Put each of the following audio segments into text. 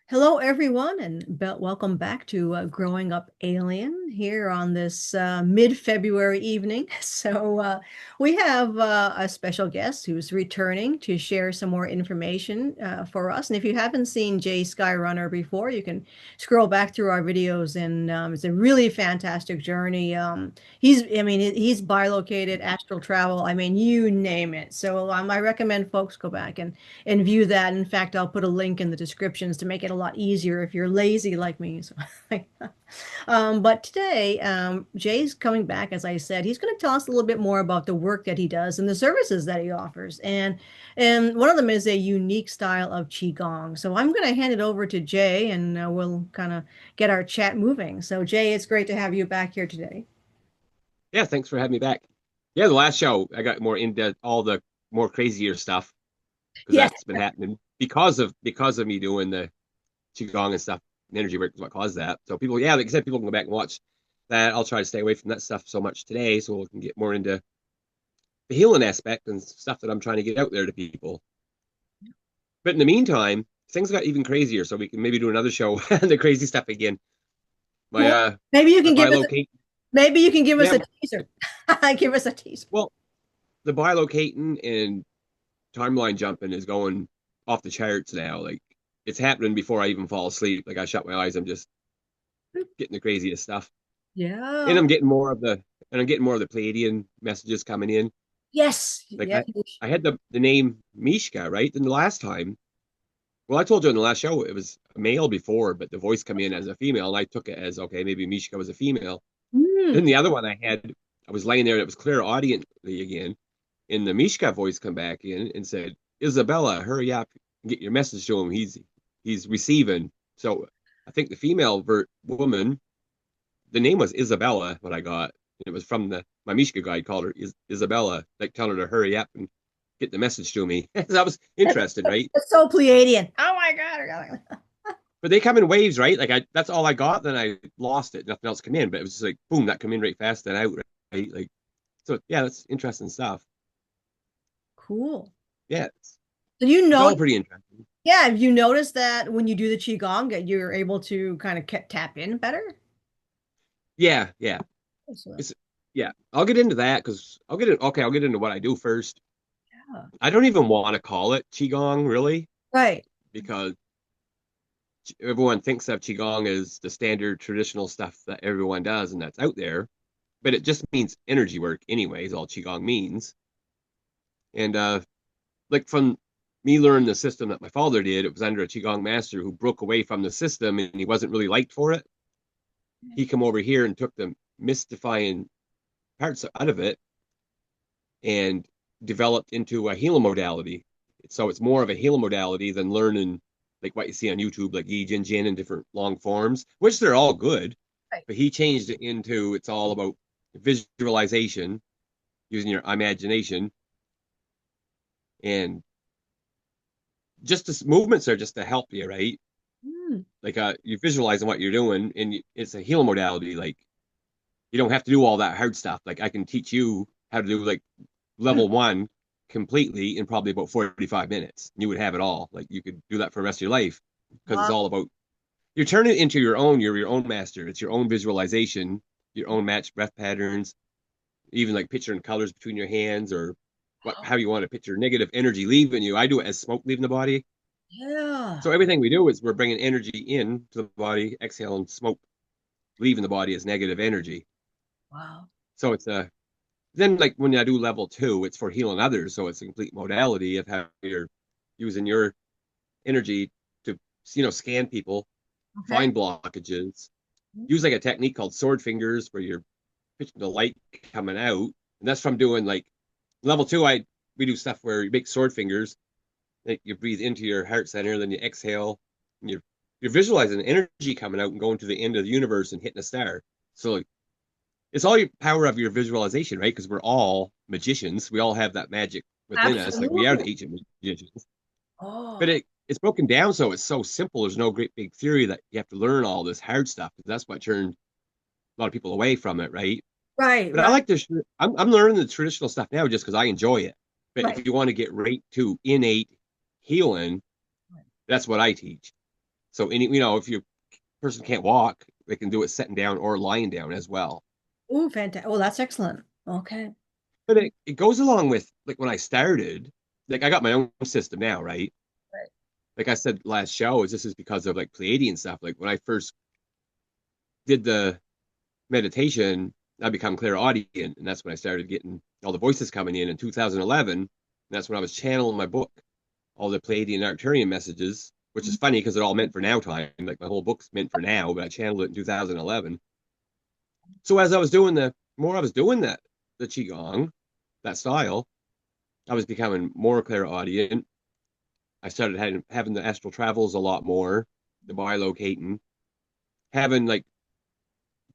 Hello, everyone, and welcome back to Growing Up Alien here on this mid-February evening. We have a special guest who's returning to share some more information for us. And if you haven't seen Jay Skyrunner before, you can scroll back through our videos, and it's a really fantastic journey. He's bilocated, astral travel. I mean, you name it. I recommend folks go back and view that. In fact, I'll put a link in the descriptions to make it a lot easier if you're lazy like me. But today, Jay's coming back, as I said. He's going to tell us a little bit more about the work that he does and the services that he offers. And one of them is a unique style of Qigong. So I'm going to hand it over to Jay, and we'll kind of get our chat moving. So Jay, it's great to have you back here today. Yeah, thanks for having me back. Yeah, the last show I got more into all the more crazier stuff because Yes. that's been happening because of me doing the qigong and stuff. And energy work is what caused that. So people, yeah, like I said, people can go back and watch that. I'll try to stay away from that stuff so much today, so we can get more into the healing aspect and stuff that I'm trying to get out there to people. But in the meantime, things got even crazier, so we can maybe do another show on the crazy stuff again. My Well, maybe you my can give us bilocate, maybe you can give us yeah, a teaser. Give us a teaser. well, the bilocating and timeline jumping is going off the charts now. Like it's happening before I even fall asleep. Like I shut my eyes, I'm just getting the craziest stuff. And Yeah. I'm getting more of the Pleiadian messages coming in. Yes. Like Yeah. I had the name Mishka, right? Then the last time, well, I told you in the last show it was a male before, but the voice come in as a female, and I took it as okay, maybe Mishka was a female. Mm. Then the other one I was laying there and it was clear audiently again, and the Mishka voice come back in and said, Isabella, hurry up and get your message to him. He's receiving. So I think the female woman, the name was Isabella, what I got. And it was from my Mishka guide called her Isabella, like telling her to hurry up and get the message to me. That was interesting, right? It's so Pleiadian. Oh my God. But they come in waves, right? Like that's all I got. Then I lost it. Nothing else come in. But it was just like boom, that come in right fast and out, right? Like so, yeah, that's interesting stuff. Cool. Yeah, So you it's know, all pretty interesting. yeah, have you noticed that when you do the Qigong, that you're able to kind of tap in better? Yeah, yeah. So, It's yeah. I'll get into that because I'll get into what I do first. yeah. I don't even want to call it qigong really Right. because everyone thinks of qigong as the standard traditional stuff that everyone does and that's out there, but it just means energy work anyways. All qigong means, and like from me learning the system that my father did, it was under a qigong master who broke away from the system and he wasn't really liked for it. He came over here and took the mystifying parts out of it and developed into a healing modality. So it's more of a healing modality than learning like what you see on YouTube, like Yi Jin Jin in different long forms, which they're all good. Right. But he changed it into it's all about visualization, using your imagination, and just the movements are just to help you, right? Mm. Like you visualizing what you're doing, and it's a healing modality. Like you don't have to do all that hard stuff. Like I can teach you how to do like level one completely in probably about 45 minutes. You would have it all. Like you could do that for the rest of your life because it's Wow. all about you turn it into your own. You're your own master. It's your own visualization, your own matched breath patterns, even like picturing colors between your hands or how you want to picture negative energy leaving you. I do it as smoke leaving the body. Yeah. So everything we do is we're bringing energy in to the body, exhaling smoke, leaving the body as negative energy. Wow. So it's a then like when I do level two, it's for healing others. So it's a complete modality of how you're using your energy to scan people, Okay. find blockages, use like a technique called sword fingers where you're pitching the light coming out. And that's from doing like level two, we do stuff where you make sword fingers, like you breathe into your heart center, then you exhale, and you're visualizing energy coming out and going to the end of the universe and hitting a star. So like, it's all your power of your visualization, right? Because we're all magicians. We all have that magic within us. Like we are Absolutely. the ancient magicians. But Oh, it's broken down so it's so simple. There's no great big theory that you have to learn all this hard stuff. That's what turned a lot of people away from it, right? right, But I right, like this. I'm learning the traditional stuff now just because I enjoy it. But right. if you want to get right to innate healing, that's what I teach. So any, if your person can't walk, they can do it sitting down or lying down as well. Ooh, fantastic. Oh, that's excellent. Okay. But it goes along with like when I started, like I got my own system now, right? Right. Like I said last show, is this is because of like Pleiadian stuff. Like when I first did the meditation, I become clairaudient, and that's when I started getting all the voices coming in 2011. And that's when I was channeling my book, all the Pleiadian Arcturian messages, which is funny because they're all meant for now time. Like my whole book's meant for now, but I channeled it in 2011. So as I was doing the more I was doing that, the Qigong, that style, I was becoming more clairaudient. I started having the astral travels a lot more, the bilocating, having like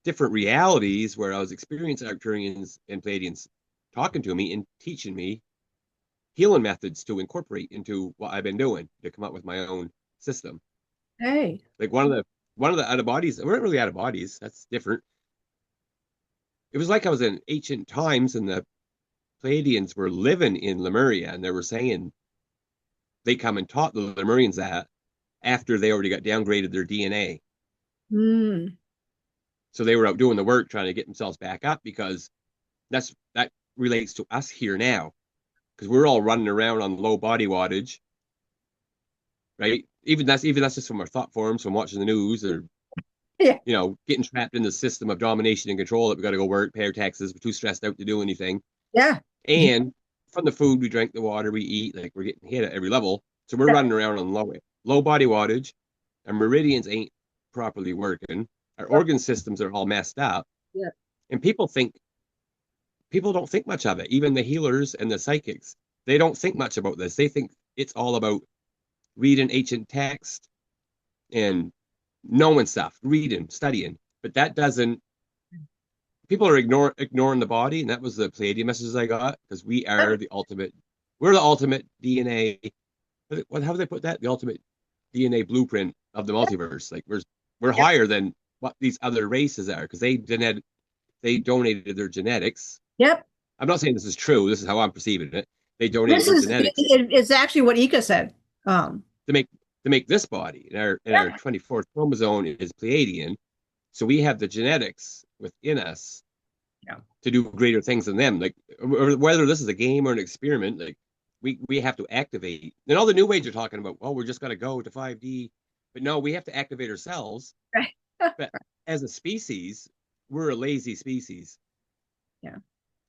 different realities where I was experiencing Arcturians and Pleiadians talking to me and teaching me healing methods to incorporate into what I've been doing to come up with my own system. Hey. Like one of the out of bodies, we weren't really out of bodies. That's different. It was like I was in ancient times and the Pleiadians were living in Lemuria and they were saying they come and taught the Lemurians that after they already got downgraded their DNA. Mm. So they were out doing the work trying to get themselves back up because that relates to us here now because we're all running around on low body wattage, right? Even that's just from our thought forms from watching the news or Yeah. getting trapped in the system of domination and control that we got to go work, pay our taxes, we're too stressed out to do anything, Yeah. Yeah. and from the food we drink, the water we eat, like we're getting hit at every level. So we're running around on low body wattage. Our meridians ain't properly working. Our organ systems are all messed up, Yeah. and people don't think much of it. Even the healers and the psychics, they don't think much about this. They think it's all about reading ancient text and knowing stuff, reading, studying. But that doesn't. People are ignoring the body, and that was the Pleiadian messages I got because we are the ultimate. We're the ultimate DNA. How do they put that? The ultimate DNA blueprint of the multiverse. Like we're Yep. higher than what these other races are because they donated their genetics. Yep. I'm not saying this is true. This is how I'm perceiving it. They donated This their is genetics it's actually what Ika said. Um, to make this body. And our yeah. 24th chromosome is Pleiadian, so we have the genetics within us Yeah. to do greater things than them. Like whether this is a game or an experiment, like we have to activate. And all the new age are talking about, oh, we're just gonna go to 5D, but no, we have to activate ourselves. Right. But as a species, we're a lazy species. Yeah.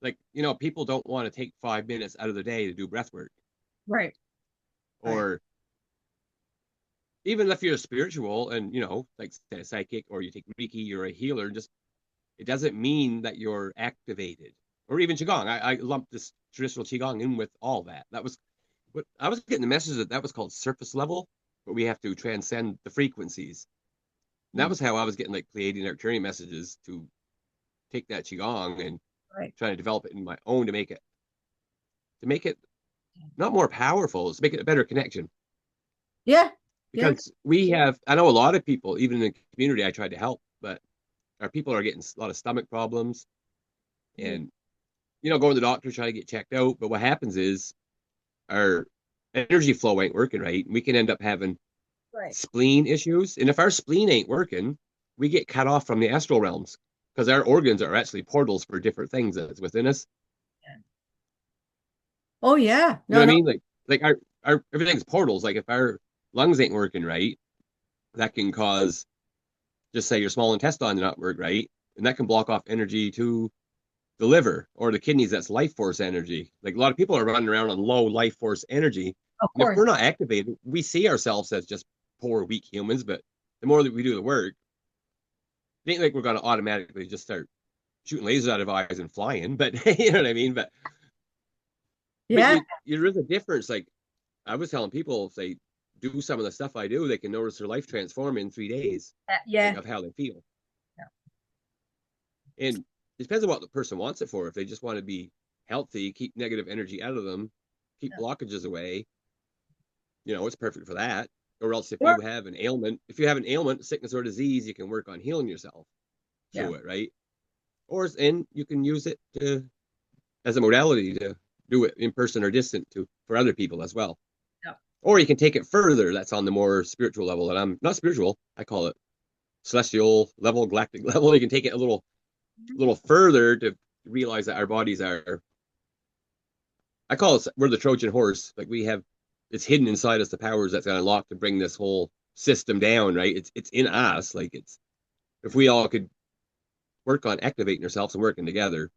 Like people don't want to take 5 minutes out of the day to do breath work, Right. Right. or even if you're a spiritual and like say a psychic or you take Reiki, you're a healer. Just it doesn't mean that you're activated. Or even Qigong. I lumped this traditional Qigong in with all that. That was what I was getting the message that was called surface level, but we have to transcend the frequencies. And that Mm. was how I was getting like Pleiadian Arcturian messages to take that Qigong and Right. try to develop it in my own to make it not more powerful, to make it a better connection. Yeah. Yeah. Because I know a lot of people, even in the community I tried to help, but our people are getting a lot of stomach problems Mm. and going to the doctor trying to get checked out. But what happens is our energy flow ain't working right. And we can end up having Right. spleen issues. And if our spleen ain't working, we get cut off from the astral realms because our organs are actually portals for different things that's within us. Yeah. Oh yeah. You know No, what I no. mean? Like our everything's portals. Like if our lungs ain't working right, that can cause just say your small intestine not work right, and that can block off energy to the liver or the kidneys. That's life force energy. Like a lot of people are running around on low life force energy, Of and if course. we're not activated, we see ourselves as just poor, weak humans. But the more that we do the work, it ain't like we're going to automatically just start shooting lasers out of eyes and flying. But you know what I mean. But Yeah. there is a difference. Like I was telling people, if they do some of the stuff I do, they can notice their life transform in 3 days, like Yeah. of how they feel. Yeah. And it depends on what the person wants it for. If they just want to be healthy, keep negative energy out of them, keep Yeah. blockages away, it's perfect for that. Or else if Sure. you have an ailment, sickness or disease, you can work on healing yourself Yeah. through it, right? And you can use it as a modality to do it in person or distant to for other people as well. Yeah. Or you can take it further. That's on the more spiritual level. And I'm not spiritual. I call it celestial level, galactic level. You can take it a little further to realize that our bodies are. I call it we're the Trojan horse. Like we have, it's hidden inside us the powers that's gonna unlock to bring this whole system down. Right? It's in us. Like it's if we all could work on activating ourselves and working together.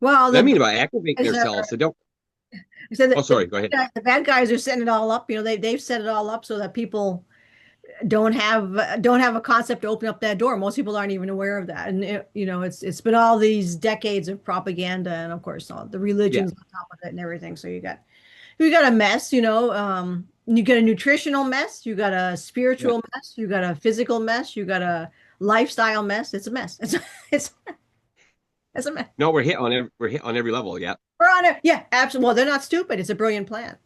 Well, And I the mean by activating guys ourselves. So don't. said Oh, that sorry. Go ahead. the bad guys are setting it all up. They've set it all up so that people don't have a concept to open up that door. Most people aren't even aware of that, and it's been all these decades of propaganda, and of course all the Yeah. religions on top of it and everything. So you got a mess. You got a nutritional mess, you got a Yeah. spiritual mess, you got a physical mess, you got a lifestyle mess. It's a mess. It's it's a mess. No, we're hit on every level. Yeah. We're on it. Yeah, absolutely. Well, they're not stupid. It's a brilliant plan.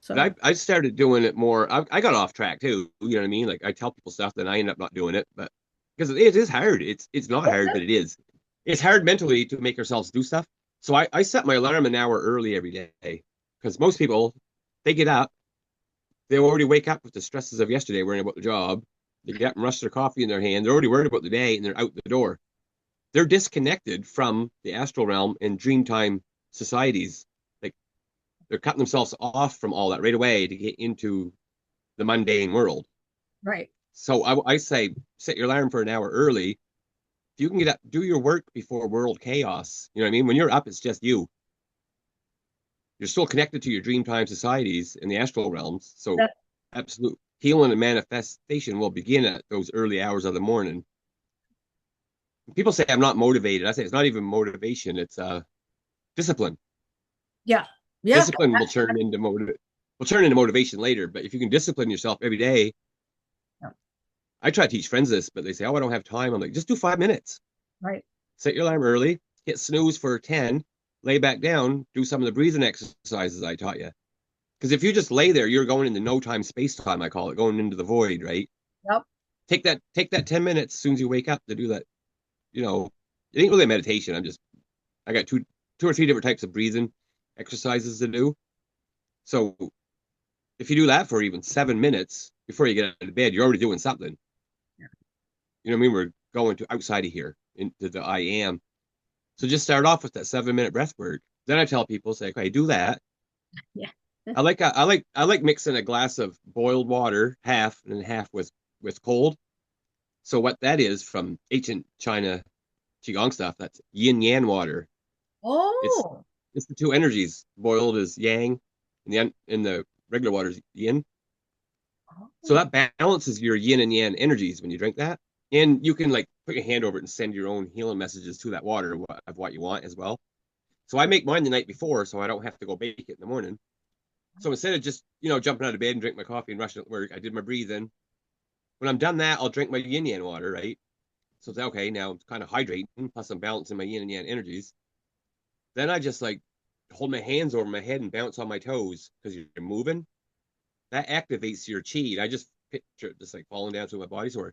So But I started doing it more. I got off track too. You know what I mean? Like I tell people stuff, then I end up not doing it. But because it is hard. It's not hard, but it is. It's hard mentally to make ourselves do stuff. So I set my alarm an hour early every day because most people they get up, they already wake up with the stresses of yesterday, worrying about the job. They get up and rush their coffee in their hand. They're already worried about the day, and they're out the door. They're disconnected from the astral realm and dreamtime societies. Like they're cutting themselves off from all that right away to get into the mundane world. right. So I say set your alarm for an hour early. If you can get up, do your work before world chaos. You know what I mean? When you're up, it's just you. You're still connected to your dreamtime societies in the astral realms. So That, absolute healing and manifestation will begin at those early hours of the morning. People say I'm not motivated. I say it's not even motivation. It's discipline. yeah. Yeah. Discipline will turn into motivation later. But if you can discipline yourself every day, I try to teach friends this, but they say, "Oh, I don't have time." I'm like, just do 5 minutes. Right. Set your alarm early, hit snooze for 10, lay back down, do some of the breathing exercises I taught you. Because if you just lay there, you're going into no time, space time, I call it, going into the void, right? Yep. Take that 10 minutes as soon as you wake up to do that. You know, it ain't really a meditation. I got two or three different types of breathing exercises to do. So if you do that for even 7 minutes before you get out of bed, you're already doing something. You know what I mean? We're going to outside of here into the I am. So just start off with that 7 minute breath work. Then I tell people, say, okay, do that. Yeah. I like mixing a glass of boiled water, half and half with cold. So what that is from ancient China Qigong stuff, that's yin yang water. It's Oh. it's the two energies. Boiled is yang, and the regular water is yin. So Oh. that balances your yin and yang energies when you drink that. And you can like put your hand over it and send your own healing messages to that water of what you want as well. So I make mine the night before so I don't have to go bake it in the morning. So instead of just, jumping out of bed and drink my coffee and rushing at work, I did my breathing. When I'm done that, I'll drink my yin yang water, right? So it's okay, now I'm kind of hydrating, plus I'm balancing my yin and yang energies. Then I just like hold my hands over my head and bounce on my toes because you're moving. That activates your chi. I just picture it just like falling down through my body. So we're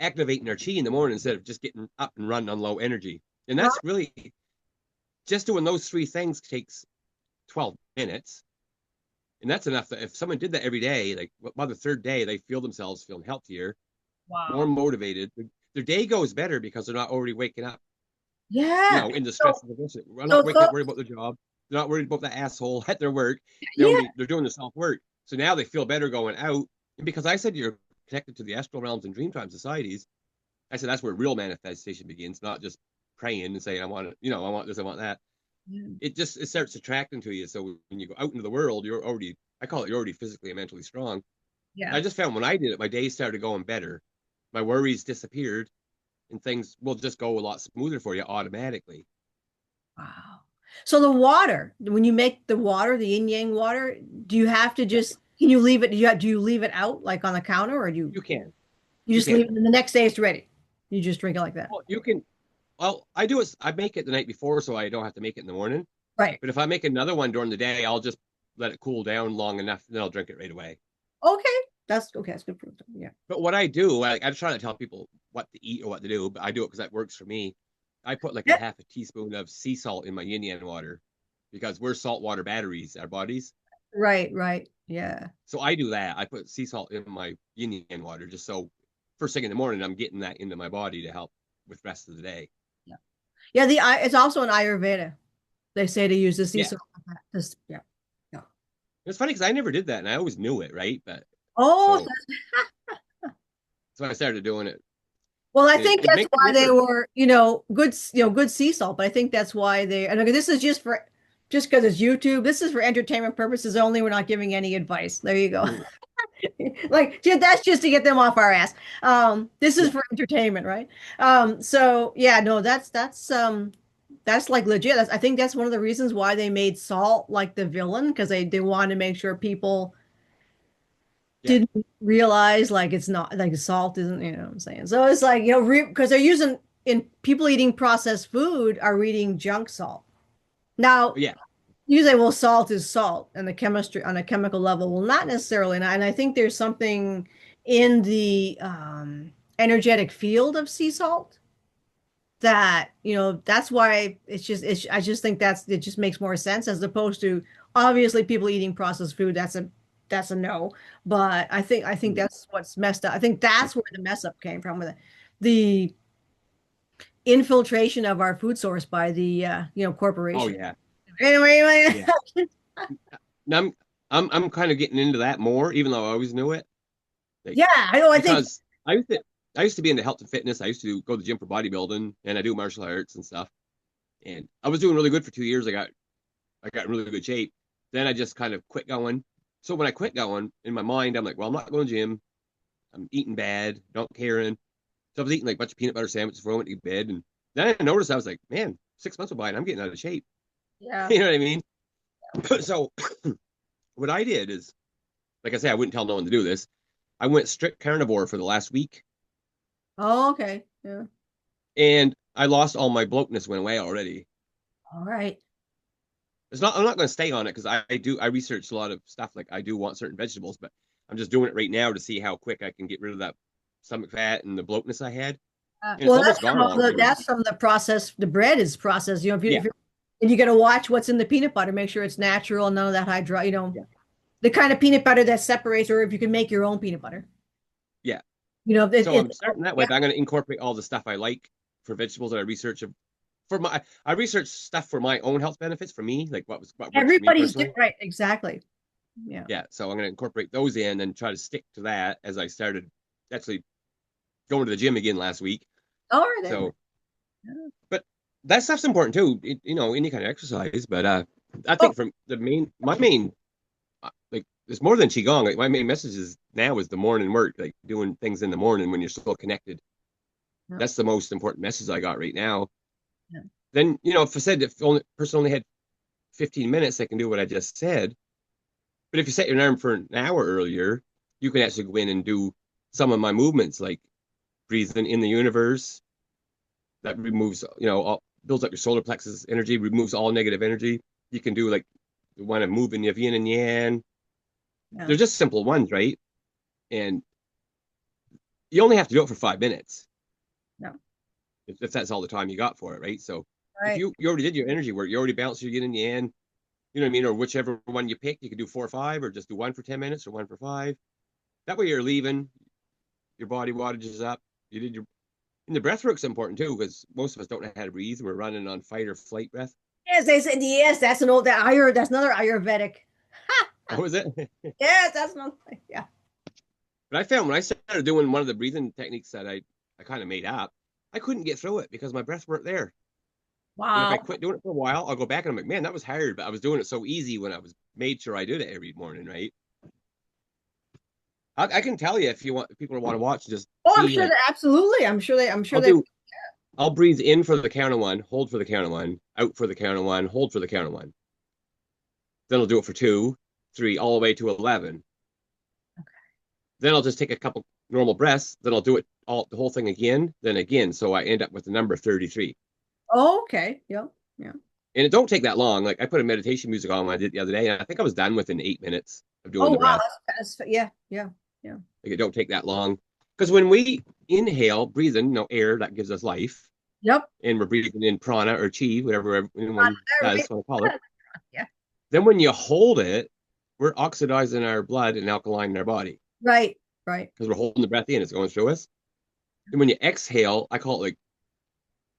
activating our chi in the morning instead of just getting up and running on low energy. And Right. that's really just doing those three things takes 12 minutes. And that's enough that if someone did that every day, like by the third day, they feel themselves feeling healthier, more Wow. motivated. Their day goes better because they're not already waking up, Yeah. in the So, stress of the bullshit. We're not so waking up worried folks, about the job. They're not worried about the asshole at their work. yeah, They're doing the self work. So now they feel better going out. And because I said you're connected to the astral realms and dreamtime societies, I said that's where real manifestation begins, not just praying and saying I want it, I want this, I want that. It starts attracting to you. So when you go out into the world, I call it you're already physically and mentally strong. And yeah. I just found when I did it, my days started going better. My worries disappeared and things will just go a lot smoother for you automatically. Wow. So the water, when you make the water, the yin yang water, do you have to Yeah, just can you leave it? Do you leave it out like on the counter, or do you you can. you You just leave can. it and the next day it's ready? You just drink it like that. Well, you can. Well, I do it. I make it the night before so I don't have to make it in the morning. Right. But if I make another one during the day, I'll just let it cool down long enough, and then I'll drink it right away. Okay. That's okay. That's good proof. Yeah. But what I do, I try to tell people what to eat or what to do, but I do it because that works for me. I put like a Yeah. half a teaspoon of sea salt in my yin yang water. because we're saltwater batteries, our bodies. Right, right. Yeah. So I do that. I put sea salt in my yin yang water just so first thing in the morning I'm getting that into my body to help with the rest of the day. Yeah. Yeah, it's also an Ayurveda. They say to use the sea Yeah. salt. Yeah. Yeah. It's funny because I never did that and I always knew it, right? But Oh, so so I started doing it. well, I And think it that's makes a why they difference. were, good, good sea salt. But I think that's why and okay, this is just because it's YouTube. This is for entertainment purposes only. We're not giving any advice. There you go. Mm. Like, that's just to get them off our ass. This is Yeah. for entertainment, right? So yeah, no, that's like legit. I think that's one of the reasons why they made Salt like the villain because they wanted to make sure people Yeah. didn't realize like it's not like salt isn't, what I'm saying. So it's like, because they're using in people eating processed food are eating junk salt. Now, But yeah. you say, well, salt is salt and the chemistry on a chemical level. Well, not necessarily. And I think there's something in the energetic field of sea salt that, that's why I just think it just makes more sense as opposed to obviously people eating processed food. That's a no. But I think Mm. that's what's messed up. I think that's where the mess up came from with it. The infiltration of our food source by the Oh corporation. yeah. Anyway, Yeah. Now I'm kind of getting into that more, even though I always knew it. Like, yeah, I know. I think because I used to be into health and fitness. I used to go to the gym for bodybuilding and I do martial arts and stuff. And I was doing really good for 2 years. I got in really good shape. Then I just kind of quit going. So when I quit going, in my mind, I'm like, well, I'm not going to the gym. I'm eating bad, not caring. So I was eating like a bunch of peanut butter sandwiches before I went to bed. And then I noticed I was like, man, 6 months went by and I'm getting out of shape. yeah. You know what I mean? So what I did is, like I say, I wouldn't tell no one to do this. I went strict carnivore for the last week Oh, okay. Yeah. and I lost all my bloatness went away already. All right. I'm not going to stay on it because I researched a lot of stuff. Like I do want certain vegetables, but I'm just doing it right now to see how quick I can get rid of that stomach fat and the bloatness I had. And it's Well, almost gone already. that's from the process. The bread is processed. Yeah. And you got to watch what's in the peanut butter. Make sure it's natural and none of that hydro. Yeah. The kind of peanut butter that separates, or if you can make your own peanut butter. Yeah. It, So it, I'm starting that way, yeah. but I'm going to incorporate all the stuff I like for vegetables that I research I research stuff for my own health benefits for me, like what works for me Everybody's personally. different. Right. Exactly. Yeah. Yeah. So I'm going to incorporate those in and try to stick to that as I started actually going to the gym again last week. All right. Then. So, but that stuff's important too, any kind of exercise. But I Oh, think from my main, like, it's more than Qigong. Like, my main message is now is the morning work, like doing things in the morning when you're still connected. yeah. That's the most important message I got right now. Yeah. Then, if I said if the only person only had 15 minutes, they can do what I just said. But if you set your alarm for an hour earlier, you can actually go in and do some of my movements, like breathing in the universe. That removes, builds up your solar plexus energy, removes all negative energy. You can do like the one of moving your yin and yang. Yeah. They're just simple ones, right? And you only have to do it for 5 minutes No. if that's all the time you got for it, right? So if Right. you already did your energy work, you already balanced your yin and yang, you know what I mean? Or whichever one you pick, you could do 4 or 5, or just do one for 10 minutes or one for 5. That way you're leaving, your body wattages up. You did your, and the breath work's important too, because most of us don't know how to breathe. We're running on fight or flight breath. Yes, they said yes. That's another Ayurvedic. Oh, is it? Yes, that's another. Yeah. But I found when I started doing one of the breathing techniques that I kind of made up, I couldn't get through it because my breath weren't there. And if I Wow. quit doing it for a while, I'll go back and I'm like, man, that was hard, but I was doing it so easy when I was made sure I did it every morning, right? I can tell you if you want, if people want to watch, just Oh, I'm see sure like that absolutely. I'm sure I'll they. do. I'll breathe in for the count of one, hold for the count of one, out for the count of one, hold for the count of one. Then I'll do it for 2, 3, all the way to 11. Then I'll just take a couple normal breaths. Then I'll do it the whole thing again, then again. So I end up with the number 33. Oh, okay. Yeah. Yeah. And it don't take that long. Like I put a meditation music on when I did the other day, and I think I was done within 8 minutes of doing Oh, the wow. breath. Yeah. Yeah. Yeah. Like it don't take that long. Because when we inhale, breathe in, air that gives us life, Yep. and we're breathing in prana or chi, whatever anyone does want to call it. Yeah. Then when you hold it, we're oxidizing our blood and alkaline in our body Right. Right. because we're holding the breath in. It's going through us. And when you exhale, I call it like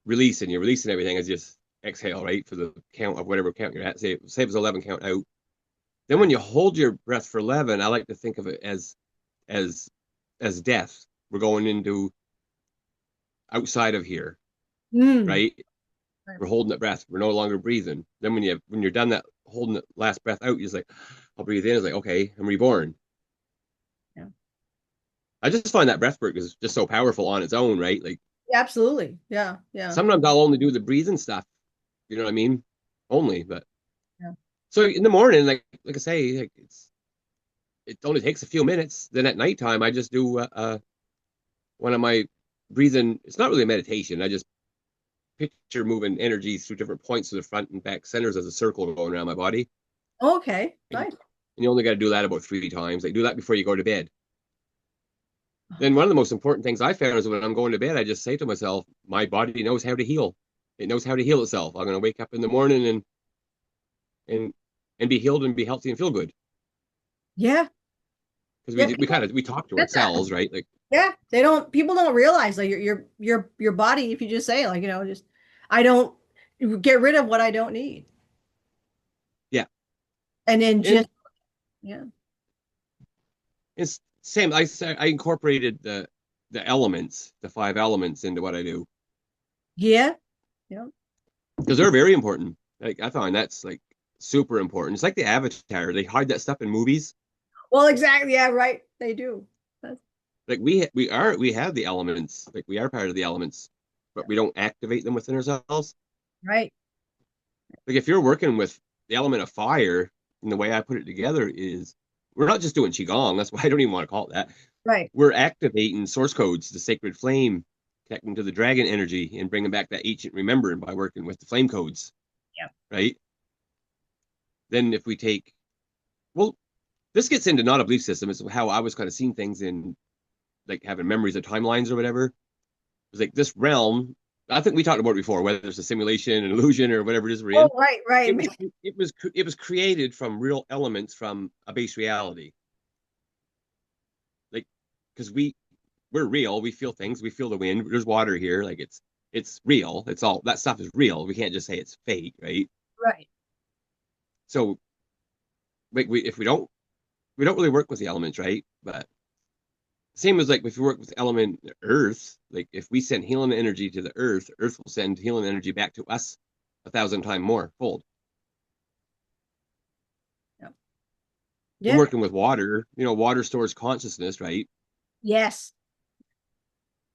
releasing. You're releasing everything as you just exhale, right? For the count of whatever count you're at. Say it was 11 count out. Then when Right. you hold your breath for 11, I like to think of it as as death. We're going into outside of here, Mm. right? Right. We're holding that breath. We're no longer breathing. Then when you're done that holding the last breath out, you're just like, I'll breathe in. It's like, okay, I'm reborn. Yeah. I just find that breath work is just so powerful on its own, right? Like Absolutely. Yeah. Yeah. sometimes I'll only do the breathing stuff. You know what I mean? Only, but Yeah. so in the morning, like I say, like it only takes a few minutes. Then at nighttime, I just do one of my breathing. It's not really a meditation. I just picture moving energy through different points of the front and back centers as a circle going around my body. Okay. And, Nice. and you only got to do that about 3 times. Like do that before you go to bed. Then one of the most important things I found is when I'm going to bed, I just say to myself, my body knows how to heal. It knows how to heal itself. I'm going to wake up in the morning and and be healed and be healthy and feel good Yeah. because Yeah. we People kind of we talk to get that. ourselves, right? Like Yeah. They don't, people don't realize like your body, if you just say like, just, I don't get rid of what I don't need. yeah, And then and just, yeah. it's same. I incorporated the elements, the 5 elements into what I do Yeah. Yeah. because they're very important. Like I find that's like super important. It's like the Avatar. They hide that stuff in movies. Well, exactly. Yeah. Right. They do. That's, Like we have the elements. Like we are part of the elements, but we don't activate them within ourselves. right. Like if you're working with the element of fire, and the way I put it together is we're not just doing qigong. That's why I don't even want to call it that. Right. We're activating source codes, the sacred flame, connecting to the dragon energy, and bringing back that ancient remembering by working with the flame codes, Yeah. right? Then if we take, well, this gets into not a belief system. It's how I was kind of seeing things in like having memories of timelines or whatever. It's like this realm. I think we talked about it before, whether it's a simulation, an illusion, or whatever it is we're Oh, in. right. Right. It was created from real elements from a base reality. Like because we're real. We feel things. We feel the wind. There's water here. Like it's real. It's all that stuff is real. We can't just say it's fake, right? Right. So like if we don't really work with the elements, right? But same as like if we work with the element Earth, like if we send healing energy to the Earth, Earth will send healing energy back to us 1,000 times more fold. Yeah. And Yeah. working with water, water stores consciousness, right? Yes.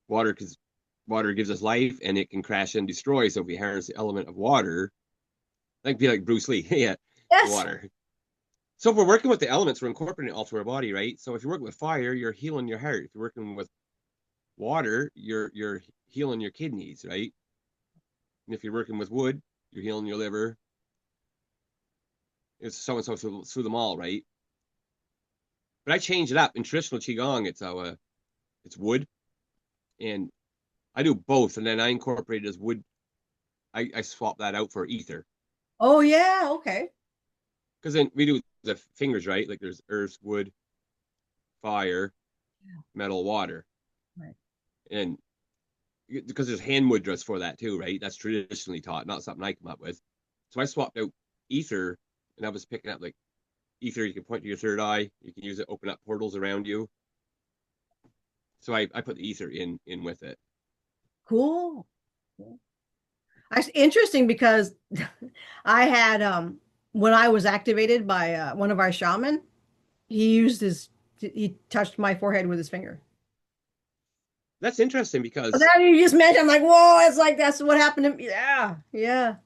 Water because water gives us life and it can crash and destroy. So if we harness the element of water, like be like Bruce Lee, yeah, Yes. water. So if we're working with the elements, we're incorporating it all to our body, right? So if you're working with fire, you're healing your heart. If you're working with water, you're healing your kidneys, right? And if you're working with wood, you're healing your liver. It's so and so through them all, right? But I change it up in traditional qigong. It's wood, and I do both, and then I incorporate it as wood. I swap that out for ether Oh, yeah. Okay. because then we do the fingers, right? Like there's earth, wood, fire, Yeah. metal, water, Right. and because there's hand mudras for that too, right? That's traditionally taught, not something I come up with. So I swapped out ether, and I was picking up like ether. You can point to your third eye. You can use it, open up portals around you. So I put the ether in with it. Cool. Cool. It's interesting because I had when I was activated by one of our shaman, he touched my forehead with his finger. That's interesting But because now you just mentioned, I'm like, whoa, it's like that's what happened to me. Yeah, yeah.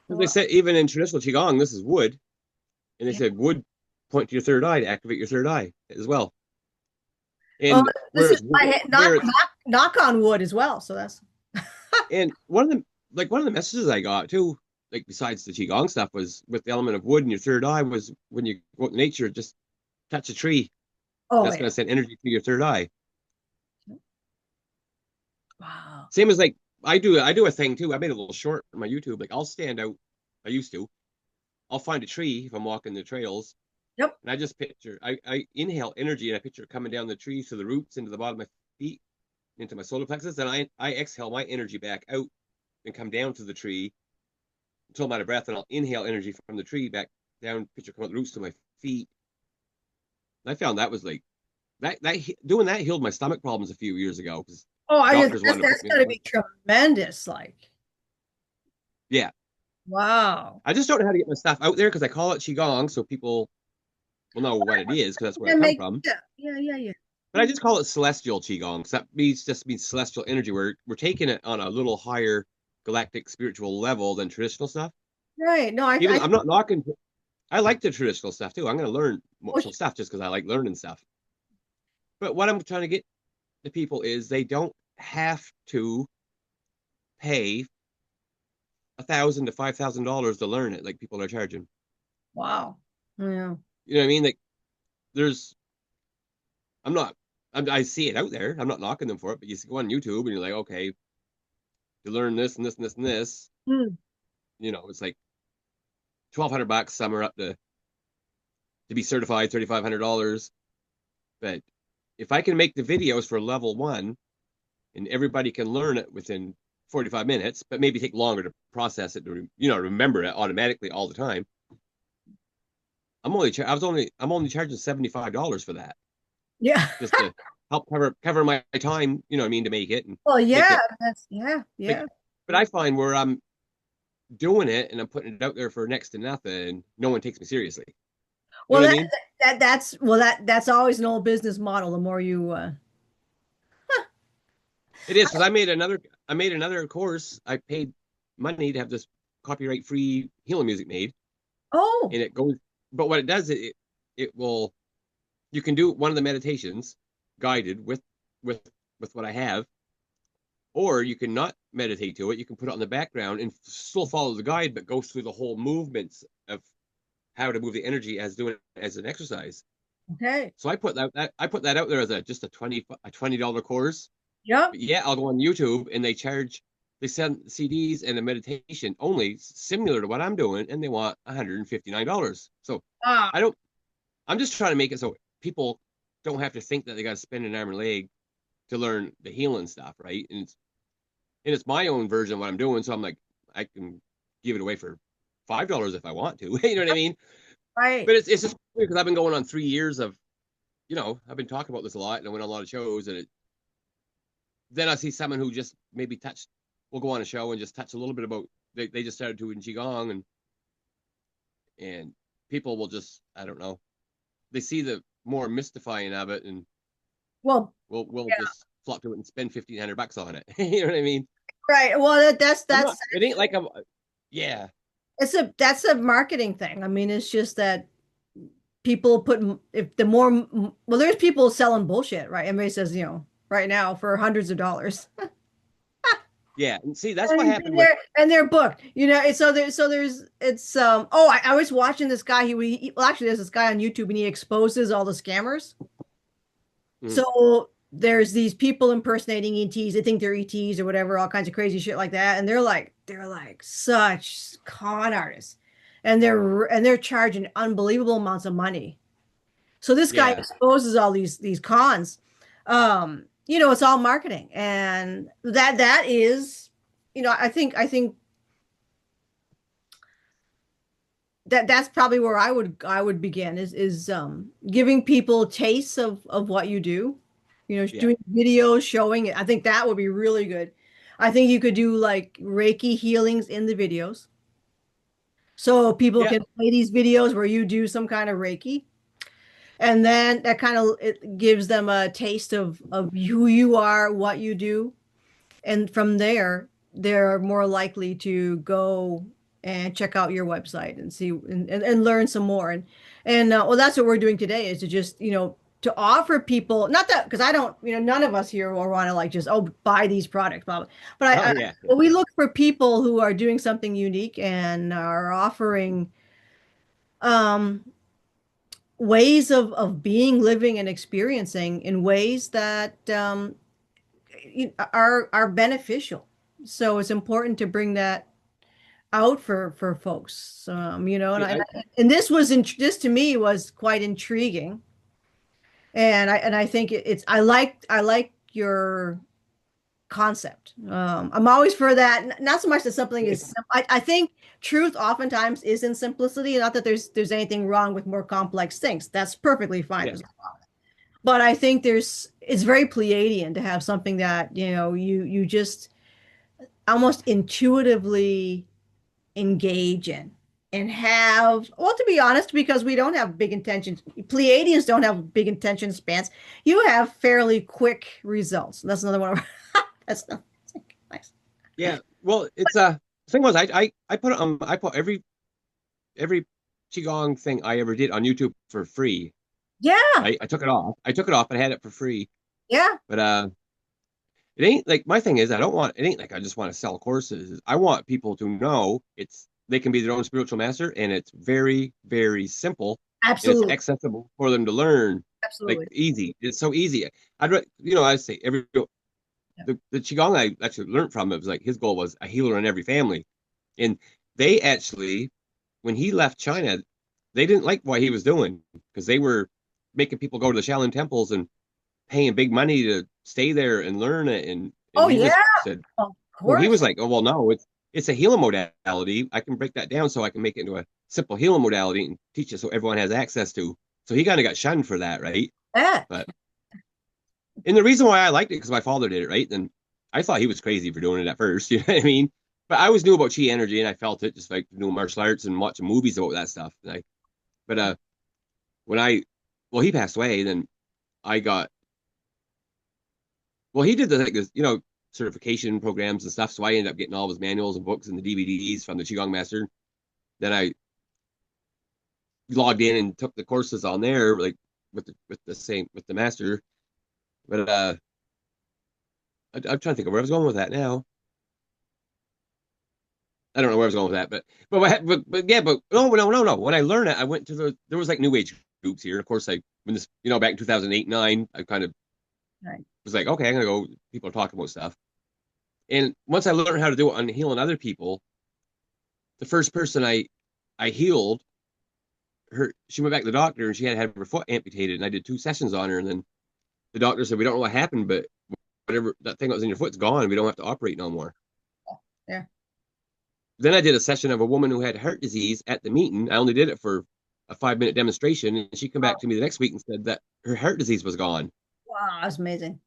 they Well, said even in traditional qigong, this is wood, and they yeah. said wood point to your third eye to activate your third eye as well. Well, And this is knock where it's knock on wood as well. So that's and one of the messages I got too, like besides the qigong stuff, was with the element of wood in your third eye was when you go out in nature, just touch a tree. oh That's yeah. going to send energy to your third eye. Wow. Same as like I do a thing too. I made a little short on my YouTube. Like I'll stand out. I used to. I'll find a tree if I'm walking the trails, Yep. and I just picture I inhale energy and I picture it coming down the tree to the roots into the bottom of my feet into my solar plexus, and I exhale my energy back out and come down to the tree until I'm out of breath, and I'll inhale energy from the tree back down, picture come out the roots to my feet. And I found that was like that doing that healed my stomach problems a few years ago because Oh, I just doctors wanted to put that's me gotta on. be tremendous. Like, Yeah, wow. I just don't know how to get my stuff out there because I call it qigong, so people will know what it is because that's where I That come makes from. yeah. But I just call it celestial qigong. So that means just means celestial energy. We're taking it on a little higher galactic spiritual level than traditional stuff. Right. No, Even I though I'm not knocking, I like the traditional stuff too. I'm going to learn more oh, stuff just because I like learning stuff. But what I'm trying to get to people is they don't have to pay $1,000 to $5,000 to learn it like people are charging. wow. Yeah. You know what I mean? Like there's, I'm not, I see it out there. I'm not knocking them for it, but you go on YouTube and you're like, okay, you learn this and this and this and this. Hmm. It's like $1,200. Some are up to be certified, $3,500. But if I can make the videos for level one and everybody can learn it within 45 minutes, but maybe take longer to process it to remember it automatically all the time. I'm only charging $75 for that Yeah. just to help cover my time, what I mean, to make it and Well, make yeah, it that's yeah. like. But I find where I'm doing it and I'm putting it out there for next to nothing, no one takes me seriously. You Well, know what I mean? that's well that's always an old business model. The more you It is because I made another course. I paid money to have this copyright free healing music made, oh, and it goes. But what it does, it will. You can do one of the meditations guided with with what I have, or you can not meditate to it. You can put it on the background and still follow the guide, but go through the whole movements of how to move the energy as doing it as an exercise. okay. So I put that out there as just a $20 course. Yep. But yeah, I'll go on YouTube and they send CDs and a meditation only similar to what I'm doing, and they want $159. So Ah, I don't. I'm just trying to make it so people don't have to think that they got to spend an arm and leg to learn the healing stuff, right? And it's my own version of what I'm doing, so I'm like I can give it away for $5 if I want to. You know what I mean? right. But it's just weird because I've been going on 3 years of I've been talking about this a lot, and I went on a lot of shows, and then I see someone who just maybe will go on a show and just touch a little bit about they just started doing qigong and people will just I don't know they see the more mystifying of it and Well, we'll yeah, just flock to it and spend $1,500 on it. You know what I mean? right. Well, I'm that's not. It ain't like I'm. Yeah, that's a marketing thing. I mean, it's just that people put if the more well, there's people selling bullshit, right? Everybody says, right now for hundreds of dollars. yeah. And see, that's what And happened with. they're booked, and so there's it's oh I was watching this guy well actually there's this guy on YouTube and he exposes all the scammers. Mhm. So there's these people impersonating ETs. They think they're ETs or whatever, all kinds of crazy shit like that. And they're like such con artists. And they're charging unbelievable amounts of money. So this guy Yeah, exposes all these cons. It's all marketing. And that is, I think that's probably where I would begin is giving people tastes of what you do, yeah, doing videos showing it. I think that would be really good. I think you could do like Reiki healings in the videos. So people yeah, can play these videos where you do some kind of Reiki. And then that kind of it gives them a taste of who you are, what you do. And from there, they're more likely to go and check out your website and see and learn some more. And well, that's what we're doing today is to just, to offer people, not that because I don't, none of us here will want to like just, oh, buy these products, blah, blah. But oh yeah, but we look for people who are doing something unique and are offering um ways of being, living, and experiencing in ways that are beneficial. So it's important to bring that out for folks. And Yeah, and this to me was quite intriguing. And I think it's I like your concept. I'm always for that. Not so much that something is I think truth oftentimes is in simplicity. Not that there's anything wrong with more complex things. That's perfectly fine yeah, as well. But I think it's very Pleiadian to have something that, you just almost intuitively engage in and have, well, to be honest, because we don't have big intentions, Pleiadians don't have big intention spans. You have fairly quick results. That's another one of that's not nice. yeah. Well, it's thing was I put every qigong thing I ever did on YouTube for free. Yeah, Right? I took it off. I took it off and had it for free. yeah. But it ain't like my thing is I don't want it ain't like I just want to sell courses. I want people to know they can be their own spiritual master and it's very, very simple and it's Absolutely. accessible for them to learn. Like Absolutely. easy. It's so easy. I say Yeah. the Qigong I actually learned from it was like his goal was a healer in every family. And they actually, when he left China, they didn't like what he was doing because they were making people go to the Shaolin temples and paying big money to stay there and learn it. And Oh he yeah, just said, of well, he course. was like, oh well, no, it's a healing modality. I can break that down so I can make it into a simple healing modality and teach it so everyone has access to. So he kind of got shunned for that, right? Yeah. But and the reason why I liked it because my father did it, right? And I thought he was crazy for doing it at first, you know what I mean? But I always knew about chi energy and I felt it just like doing martial arts and watching movies about that stuff. But when I, well, he passed away, then I got, well, he did the like this, certification programs and stuff. So I ended up getting all of his manuals and books and the DVDs from the Qigong master. Then I logged in and took the courses on there, like with the master. But I'm trying to think of where I was going with that now. I don't know where I was going with that, but yeah, but no, no, no, no. When I learned it, I went to there was like new age groups here. Of course, when this, back in 2008, nine, I kind of Right. was like, okay, I'm gonna go. People are talking about stuff, and once I learned how to do it on healing other people, the first person I healed, she went back to the doctor and she had her foot amputated, and I did 2 sessions on her, and then the doctor said, we don't know what happened, but whatever that thing that was in your foot's gone. We don't have to operate no more. Yeah. Then I did a session of a woman who had heart disease at the meeting. I only did it for a 5 minute demonstration, and she came back Oh, to me the next week and said that her heart disease was gone. wow, that's amazing.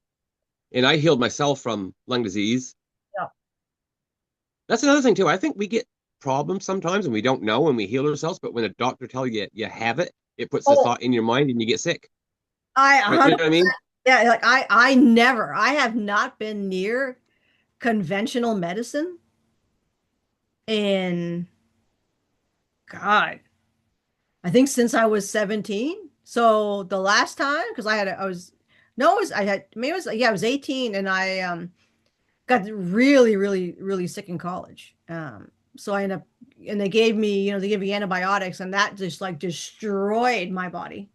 And I healed myself from lung disease. Yeah. That's another thing too. I think we get problems sometimes and we don't know and we heal ourselves, but when a doctor tells you you have it, it puts the Oh, thought in your mind and you get sick. I Right? You know 100%. what I mean? Yeah, like I have not been near conventional medicine in God, I think since I was 17. So the last time, because I was, no, it was, I had, maybe it was, yeah, I was 18 and I got really, really, really sick in college. So I ended up, and they gave me antibiotics and that just like destroyed my body.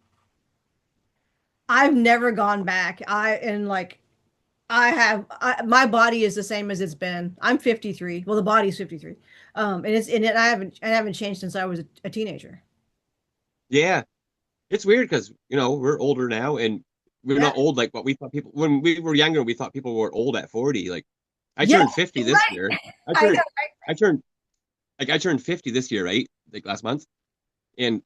I've never gone back. And like, my body is the same as it's been. I'm 53. Well, the body's 53. And I haven't changed since I was a teenager. Yeah. It's weird because, we're older now and we're Yeah. not old like what we thought people when we were younger, we thought people were old at 40. Like I Yeah, turned 50 this right. year. I I know. turned I turned I turned 50 this year, right? Like last month. And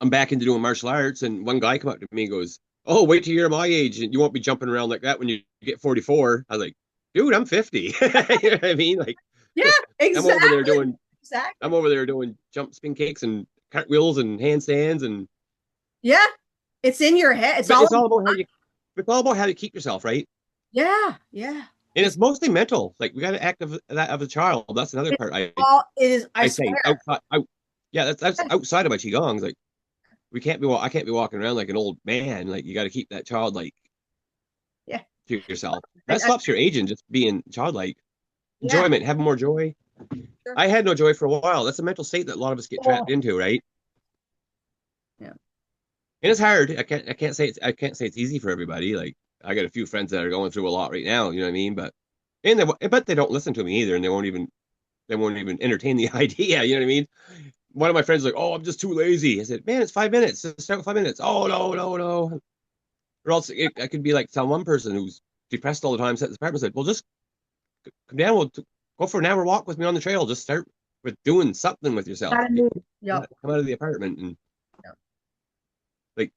I'm back into doing martial arts, and one guy come up to me and goes, "Oh, wait till you're my age, and you won't be jumping around like that when you get 44." I was like, "Dude, I'm 50." You know what I mean? Like, Yeah, I'm over there exactly. doing, I'm Exactly. over there doing jump spin kicks and cartwheels and handstands, and Yeah. It's in your head. It's but all it's all about it's all about how you keep yourself, right? yeah, yeah. And It's it's mostly mental. Like we got to act of that of a child. That's another it's part. all it is, I I say swear. outside. Yeah, that's outside of my qigongs. Like I can't be walking around like an old man. Like you got to keep that childlike Yeah. to yourself. That I stops your aging, just being childlike. yeah, Enjoyment, having more joy. sure. I had no joy for a while. That's a mental state that a lot of us get Oh, trapped into, right? yeah. And it's hard. I can't say it's easy for everybody. Like I got a few friends that are going through a lot right now. You know what I mean? But they don't listen to me either, and they won't even they won't even entertain the idea. You know what I mean? One of my friends was like, "Oh, I'm just too lazy." I said, "Man, it's 5 minutes. Just start with 5 minutes." "Oh, no, no, no." Or else I could be like some one person who's depressed all the time, sat in his apartment, said, "Well, just come down. Go for an hour walk with me on the trail. Just start with doing something with yourself. Gotta move. Yep. Come out of the apartment." And Yep. like,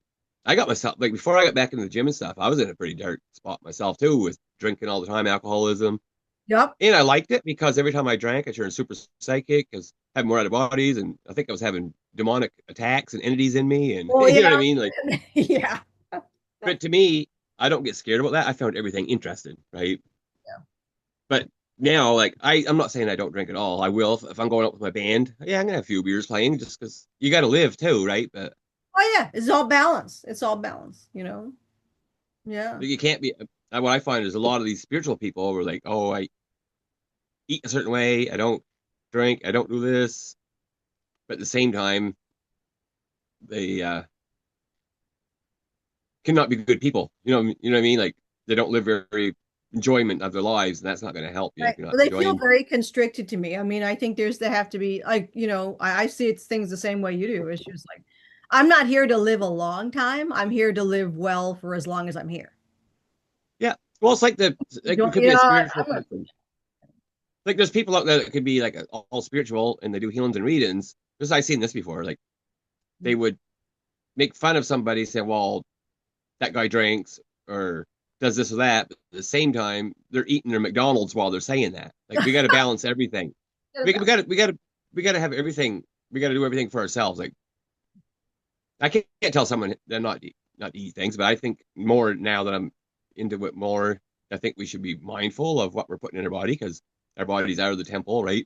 I got myself, like, before I got back into the gym and stuff, I was in a pretty dark spot myself too, with drinking all the time, alcoholism. Yep. And I liked it because every time I drank, I turned super psychic, because I had more out of bodies, and I think I was having demonic attacks and entities in me, and Well, you know yeah. what I mean? Like, Yeah. but to me, I don't get scared about that. I found everything interesting, right? Yeah. But now, like, I'm not saying I don't drink at all. I will if I'm going out with my band. Yeah, I'm gonna have a few beers playing, just because you got to live too, right? But Oh yeah, it's all balance. It's all balance, you know? Yeah. you can't be. What I find is a lot of these spiritual people were like, "Oh, I eat a certain way. I don't drink. I don't do this." But at the same time, they cannot be good people. You know what I mean? Like, they don't live very enjoyment of their lives, and that's not going to help you Right. if you're not Well, they feel enjoying. very constricted to me. I mean, I think there have to be like, I see it's things the same way you do. It's just like, I'm not here to live a long time. I'm here to live well for as long as I'm here. Yeah. Well, it's like You you don't, could be a spiritual I'm a, person. Like, there's people out there that could be like all spiritual and they do healings and readings. Because I've seen this before. Like, they would make fun of somebody, say, "Well, that guy drinks or does this or that." But at the same time, they're eating their McDonald's while they're saying that. Like, we got to balance everything. We got to have everything. We got to do everything for ourselves. Like, I can't tell someone they're not to eat things, but I think more now that I'm into it more, I think we should be mindful of what we're putting in our body, because our bodies are the temple, right?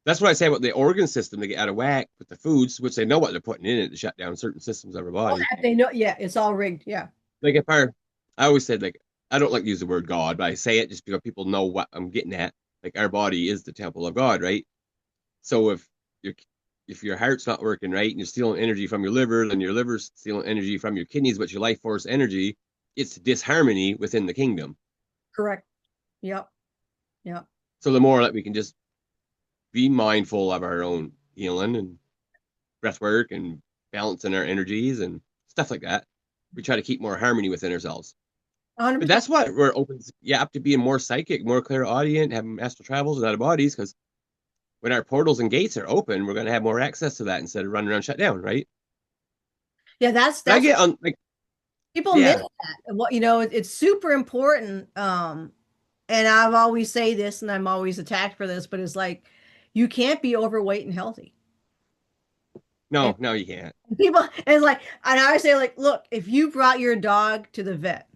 That's what I say about the organ system. They get out of whack with the foods, which they know what they're putting in it to shut down certain systems of our Oh, body. they know, yeah, it's all rigged. Yeah. Like, I always said, like, I don't like to use the word God, but I say it just because people know what I'm getting at. Like, our body is the temple of God, right? So your if your heart's not working right and you're stealing energy from your liver, then your liver's stealing energy from your kidneys, but your life force energy, it's disharmony within the kingdom. Correct. Yep. Yep. So the more that we can just be mindful of our own healing and breath work and balancing our energies and stuff like that, we try to keep more harmony within ourselves. But 100%. that's what we're open, yeah, up to being more psychic, more clairaudient, having astral travels and out of bodies, because when our portals and gates are open, we're going to have more access to that instead of running around shut down, right? Yeah, that's But I that's get on, like, people miss yeah. that. And what it's super important. And I've always say this, and I'm always attacked for this, but it's like you can't be overweight and healthy. And No, no, you can't. people, and it's like, and I always say, like, look, if you brought your dog to the vet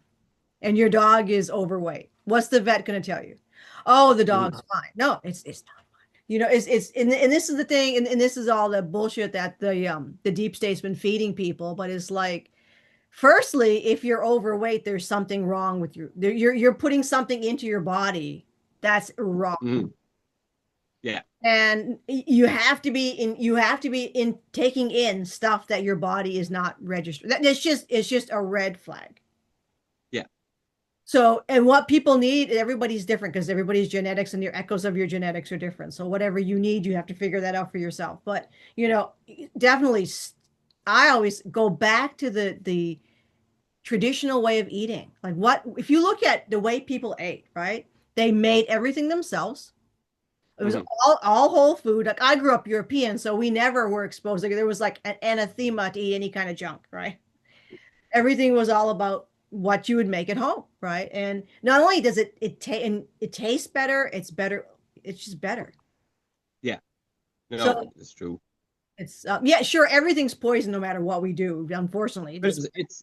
and your dog is overweight, what's the vet going to tell you? Oh, the Mhm. dog's fine. No, it's not. It's and this is the thing, and this is all the bullshit that the deep state's been feeding people, but it's like, firstly, if you're overweight, there's something wrong with you. You're putting something into your body that's wrong. Mhm. Yeah, And you have to be in taking in stuff that your body is not registered. It's just a red flag. yeah, So, and what people need, everybody's different because everybody's genetics and your echoes of your genetics are different. So, whatever you need, you have to figure that out for yourself. But, definitely, I always go back to the traditional way of eating. Like, what if you look at the way people ate, right? They made everything themselves. It was hmm all whole food. Like, I grew up European, so we never were exposed. Like, there was like an anathema to eat any kind of junk, right? Everything was all about what you would make at home, right? And not only does it tastes better, it's better. It's just better. yeah. So No, it's true. it's yeah, sure, everything's poison no matter what we do. Unfortunately, But just it's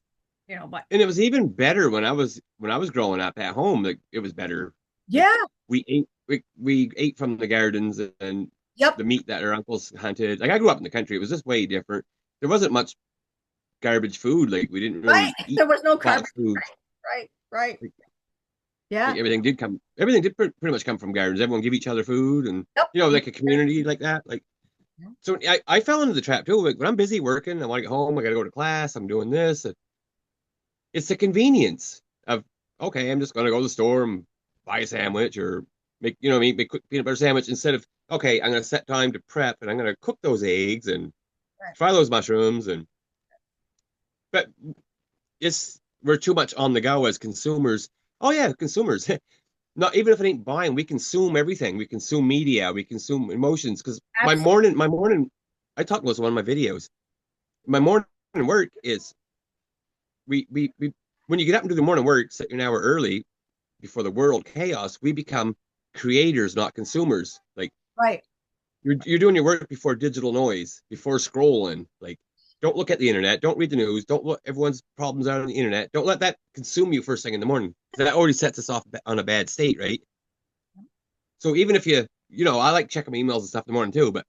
but and it was even better when I was growing up at home. Like, it was better. Like, yeah, we ate from the gardens and yep, the meat that our uncles hunted. Like, I grew up in the country. It was just way different. There wasn't much garbage food. Like, we didn't right. really eat There was no carbon. boxed foods. Right. Like, Yeah. everything did pretty much come from gardens. Everyone give each other food, and Yep. like a community like that. Like, so I fell into the trap too. Like, when I'm busy working, I want to get home. I got to go to class. I'm doing this. It's the convenience of, okay, I'm just going to go to the store and buy a sandwich or make quick peanut butter sandwich instead of, okay, I'm gonna set time to prep and I'm gonna cook those eggs and Right. fry those mushrooms and but we're too much on the go as consumers. Oh yeah, consumers. Not even if it ain't buying, we consume everything. We consume media, we consume emotions. Because my morning, I talk about this in one of my videos. My morning work is we when you get up and do the morning work, set an hour early before the world chaos, we become creators, not consumers. Like Right. you're doing your work before digital noise, before scrolling. Like don't look at the internet, don't read the news, don't look everyone's problems out on the internet. Don't let that consume you first thing in the morning. That already sets us off on a bad state, right? So even if I like checking my emails and stuff in the morning too, but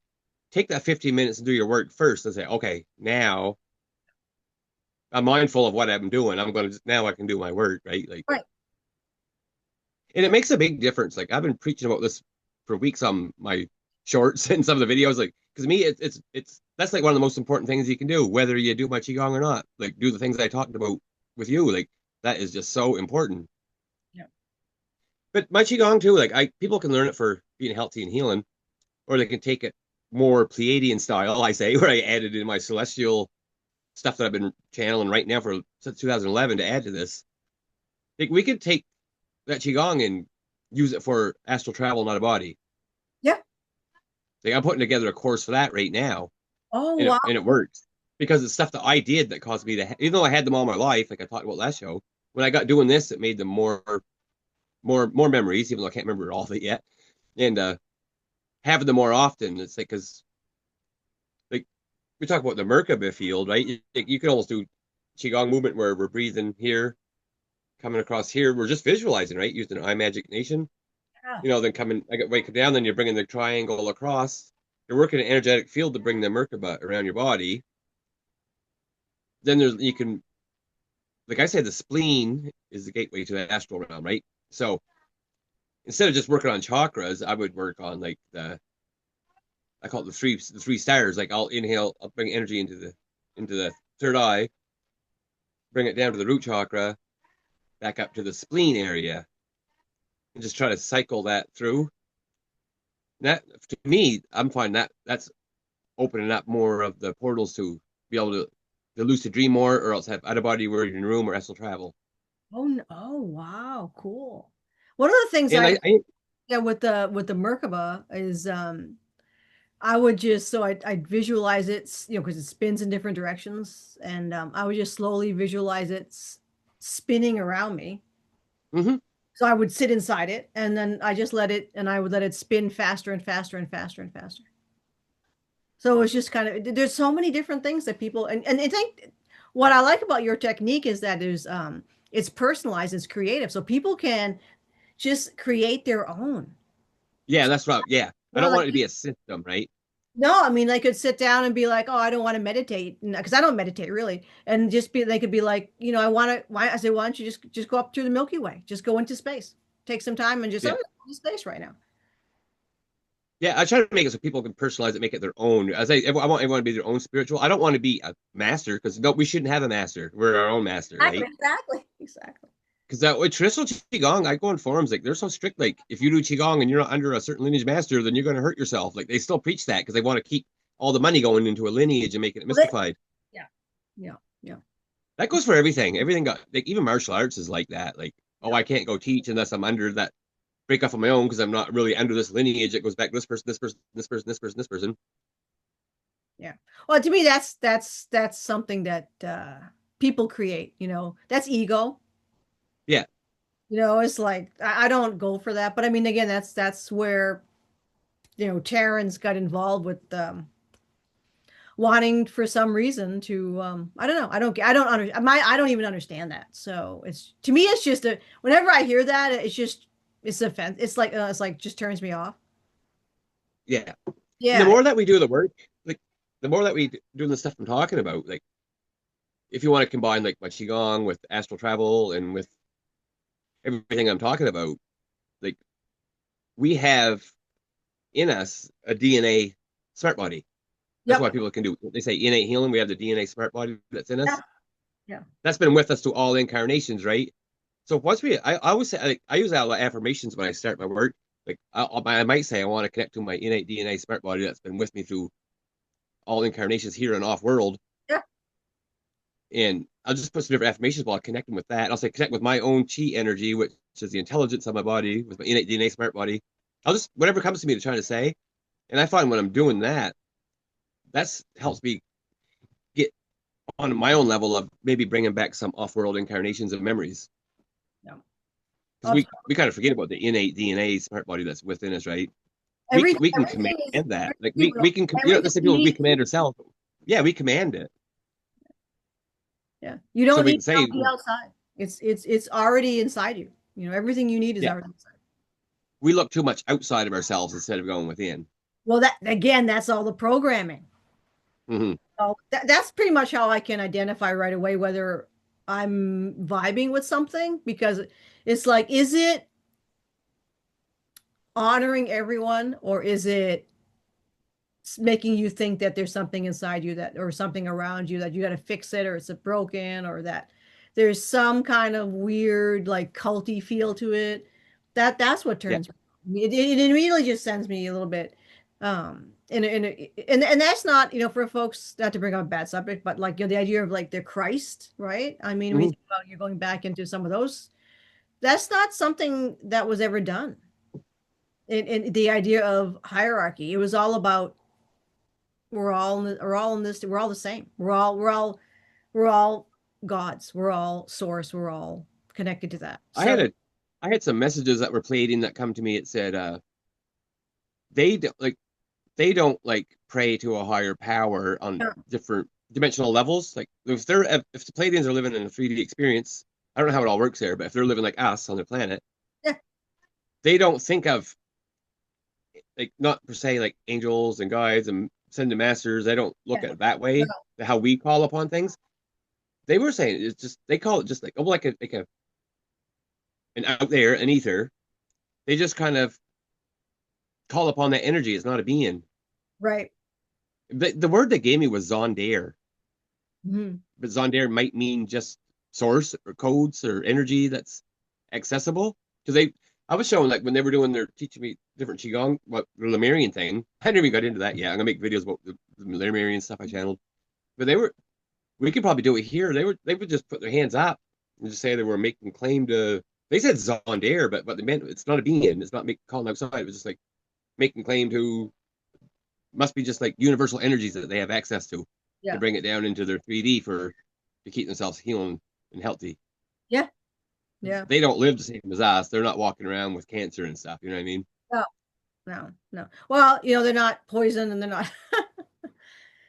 take that 15 minutes and do your work first and say, okay, now I'm mindful of what I'm doing. Now I can do my work, right? Like, Right. and it makes a big difference. Like I've been preaching about this for weeks on my shorts and some of the videos. Like, because me, it's that's like one of the most important things you can do, whether you do my qigong or not. Like, do the things I talked about with you. Like, that is just so important. Yeah. But my qigong too, like I people can learn it for being healthy and healing, or they can take it more Pleiadian style, I say, where I added in my celestial stuff that I've been channeling right now for since 2011 to add to this. Like we could take that qigong and use it for astral travel, not a body. Yeah. Like I'm putting together a course for that right now, Oh, and wow. it works because it's stuff that I did that caused me to. Even though I had them all my life, like I talked about last show, when I got doing this, it made them more memories, even though I can't remember all of it yet, and having them more often. It's like because like we talk about the merkaba field, right? You can almost do qigong movement where we're breathing here, coming across here. We're just visualizing, right? Using eye magic nation. Yeah. Then coming, I get wake down, then you're bringing the triangle across. You're working an energetic field to bring the merkaba around your body. Then you can, like I said, the spleen is the gateway to the astral realm, right? So instead of just working on chakras, I would work on like I call it the three stars. Like I'll inhale, I'll bring energy into the third eye, bring it down to the root chakra, back up to the spleen area, and just try to cycle that through. That to me, I'm finding that's opening up more of the portals to be able to lucid dream more, or else have out of body word in your room or astral travel. Oh, oh, wow. Cool. One of the things And yeah, with the Merkaba is I would just I'd visualize it, because it spins in different directions, and I would just slowly visualize it spinning around me. mhm. So I would sit inside it, and then I would let it spin faster and faster and faster and faster. So it's just kind of there's so many different things that people and I think what I like about your technique is that it's personalized, it's creative, so people can just create their own. Yeah, that's right. Yeah, I No, don't like want it to be a system, right? no, I mean they could sit down and be like, "Oh, I don't want to meditate," because I don't meditate really, and just be they could be like, "I want to." Why I say, "Why don't you just go up to the Milky Way? Just go into space, take some time, and just Yeah, into space right now." yeah. I try to make it so people can personalize it, make it their own. I want everyone to be their own spiritual. I don't want to be a master because no, we shouldn't have a master. We're our own master, Exactly, right? exactly, exactly. Because that with traditional qigong, I go on forums like they're so strict. Like if you do qigong and you're not under a certain lineage master, then you're going to hurt yourself. Like they still preach that because they want to keep all the money going into a lineage and making it Well, mystified. yeah, yeah, yeah. That goes for everything. Everything got like even martial arts is like that. Like oh, I can't go teach unless I'm under that break off on my own because I'm not really under this lineage. It goes back to this person, this person, this person, this person, this person. Yeah. Well, to me, that's something that people create. That's ego. Yeah, It's like I don't go for that, but I mean, again, that's where Terrence got involved with wanting for some reason to I don't know. I don't even understand that. So it's to me, it's just whenever I hear that, it's offense. It's like just turns me off. yeah. And the Yeah. more that we do the work, like the more that we do the stuff I'm talking about, like if you want to combine like my qigong with astral travel and with everything I'm talking about, like we have in us a DNA smart body. That's Yep. why people can do. They say innate healing. We have the DNA smart body that's in Yeah. us. Yeah. That's been with us through all incarnations, right? So once I always say I use out affirmations when I start my work. Like I might say I want to connect to my innate DNA smart body that's been with me through all incarnations here and off world, Yeah. and I'll just put some different affirmations while connecting with that. I'll say connect with my own chi energy, which is the intelligence of my body, with my innate DNA smart body. I'll just whatever comes to me to try to say, and I find when I'm doing that, that's helps me get on my own level of maybe bringing back some off-world incarnations of memories. Yeah. Because we kind of forget about the innate DNA smart body that's within us, right? We can command Everything is that. Like everything, we can everything let's say you people we need. command ourselves. Yeah, we command it. Yeah. You So don't we need can to say, be outside. It's already inside you. Everything you need is yeah, already inside. we look too much outside of ourselves instead of going within. Well, that again, that's all the programming. Hmm. So that's pretty much how I can identify right away whether I'm vibing with something because it's like, is it honoring everyone or is it making you think that there's something inside you that or something around you that you got to fix it or it's broken or that there's some kind of weird like culty feel to it. That's what Yeah, turns me. It immediately just sends me a little bit and that's not for folks, not to bring up a bad subject, but like the idea of like the Christ, right? I mean, when you hmm, think about you're going back into some of those, that's not something that was ever done in the idea of hierarchy. It was all about we're all in this, we're all the same. We're all gods. We're all source. We're all connected to that. I had So a I had some messages that were played in that come to me. It said they don't like they don't like pray to a higher power on yeah, different dimensional levels. Like if the Pleiadians are living in a 3D experience, I don't know how it all works there, but if they're living like us on the planet, yeah, they don't think of like not per se like angels and guides and sending masters. They don't look yeah. at it that No, way. How we call upon things. They were saying it's just they call it just like oh like a an out there an ether. They just kind of call upon that energy. It's not a being. right. The word they gave me was Zondair, Mhm. but Zondair might mean just source or codes or energy that's accessible. Because I was showing like when they were doing their teaching me different Qigong, what the Lemurian thing. I never even got into that yet. I'm gonna make videos about the Lemurian stuff I channeled. But we could probably do it here. They would just put their hands up and just say they were making claim to. They said Zondair, but they meant it's not a being. It's not calling outside. It was just like making claim to must be just like universal energies that they have access to Yeah, bring it down into their 3D for to keep themselves healing and healthy. yeah, yeah. They don't live the same as us. They're not walking around with cancer and stuff. You know what I mean? No, no, no. Well, they're not poison and they're not.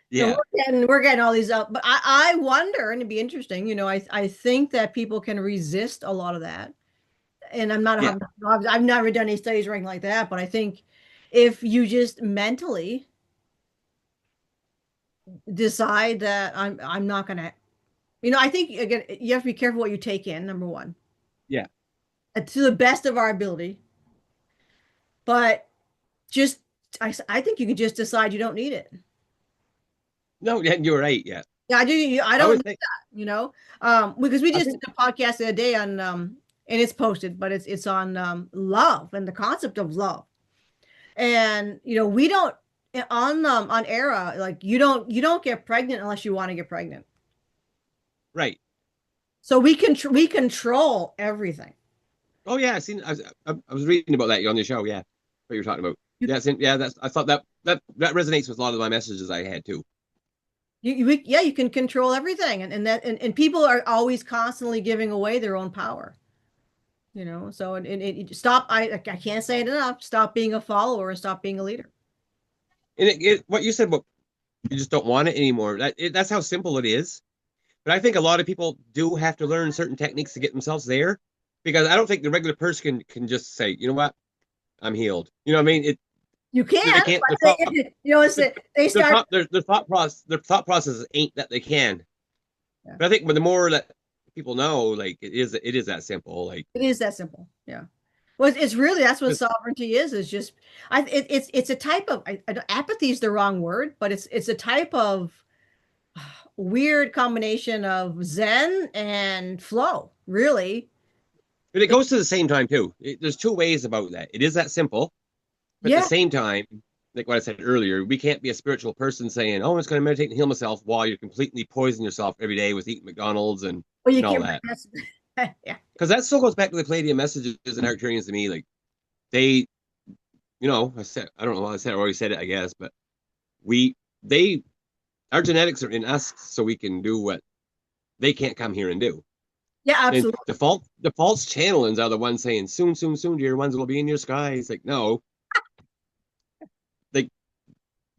Yeah, We're getting all these up, but I wonder, and it'd be interesting. I think that people can resist a lot of that, and yeah. I've never done any studies or anything like that, but I think if you just mentally decide that I'm not gonna, I think again you have to be careful what you take in, number one, Yeah. to the best of our ability, but just I think you can just decide you don't need it. No, yeah, you're right. Yeah. Yeah, I do. I I don't would need think. that, because we I just did think. a podcast the other day on and it's posted, but it's on love and the concept of love. And we don't on Era, like you don't get pregnant unless you want to get pregnant. Right. So we control everything. Oh yeah. I seen. I was reading about that on your show. Yeah. What you're talking about. You, Yeah. Yeah. That's. I thought that resonates with a lot of my messages I had too. yeah, you can control everything, and people are always constantly giving away their own power. So stop. I can't say it enough. Stop being a follower and stop being a leader. And what you said, what you just don't want it anymore. That's how simple it is. But I think a lot of people do have to learn certain techniques to get themselves there, because I don't think the regular person can just say, you know what, I'm healed. You know what I mean? You They can, can't. but it's they start. Their thought process ain't that they can. Yeah, But I think, but the more that people know, like it is that simple. Like it is that simple. Yeah. Well, it's really that's what 'cause- sovereignty is. Is just it's a type of apathy is the wrong word, but it's a type of weird combination of Zen and flow, really. But it goes to the same time too. There's two ways about that. It is that simple, but at the Yeah. same time, like what I said earlier, we can't be a spiritual person saying, "Oh, I'm just going to meditate and heal myself," while you're completely poisoning yourself every day with eating McDonald's Well, you and all can't. that. Yeah. Because that still goes back to the Palladian messages and Arcturians to me. Like they, I don't know why I said, I already said it, I guess, but we, they, our genetics are in us, so we can do what they can't come here and do. Yeah, And absolutely. the false channelings are the ones saying, "Soon, soon, soon, dear ones will be in your sky." It's like, no, they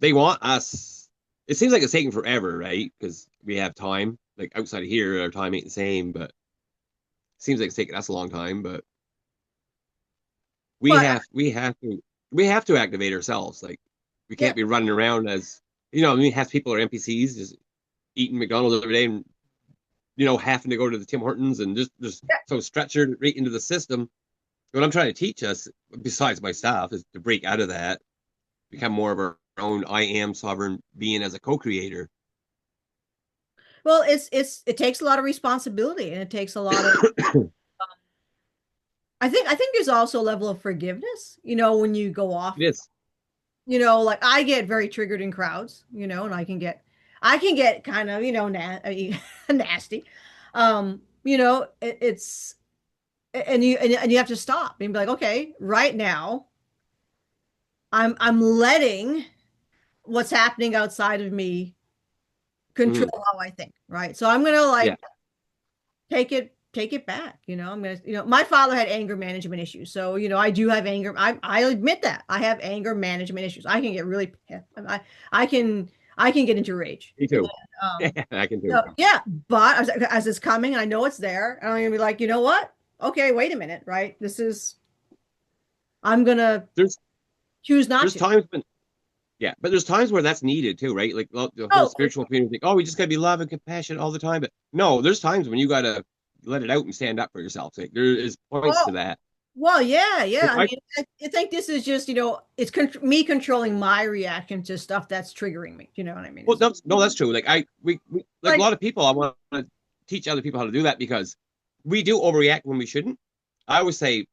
they want us. It seems like it's taking forever, right? Because we have time. Like outside of here, our time ain't the same, but it seems like it's taking us a long time. But we But have we have to we have to activate ourselves. Like we yeah. can't be running around as I mean, half people are NPCs just eating McDonald's every day and having to go to the Tim Hortons and just so stretchered right into the system. What I'm trying to teach us, besides my staff, is to break out of that, become more of our own I am sovereign being as a co-creator. Well, it takes a lot of responsibility and it takes a lot of I think there's also a level of forgiveness, when you go off, It is. like I get very triggered in crowds, and I can get kind of, nasty. It's and you have to stop and be like, okay, right now I'm letting what's happening outside of me Mhm. control how I think, right? So I'm gonna Yeah. like take it back. I'm gonna, my father had anger management issues. So, I do have anger. I admit that. I have anger management issues. I can get really I can I can get into rage. Me And too. I can too. so yeah, but as it's coming, I know it's there. And I'm gonna be like, you know what? Okay, wait a minute, right? I'm gonna There's choose not there's to. times when but there's times where that's needed too, right? Like the whole Oh, spiritual community think, oh, we just gotta be love and compassion all the time. But no, there's times when you gotta let it out and stand up for yourself. Like there is points oh, to that. well, yeah, Like yeah. I mean, I think this is just, it's me controlling my reaction to stuff that's triggering me. You know what I mean? well, no, that's true. Like we like a Like, lot of people, I want to teach other people how to do that because we do overreact when we shouldn't. I always say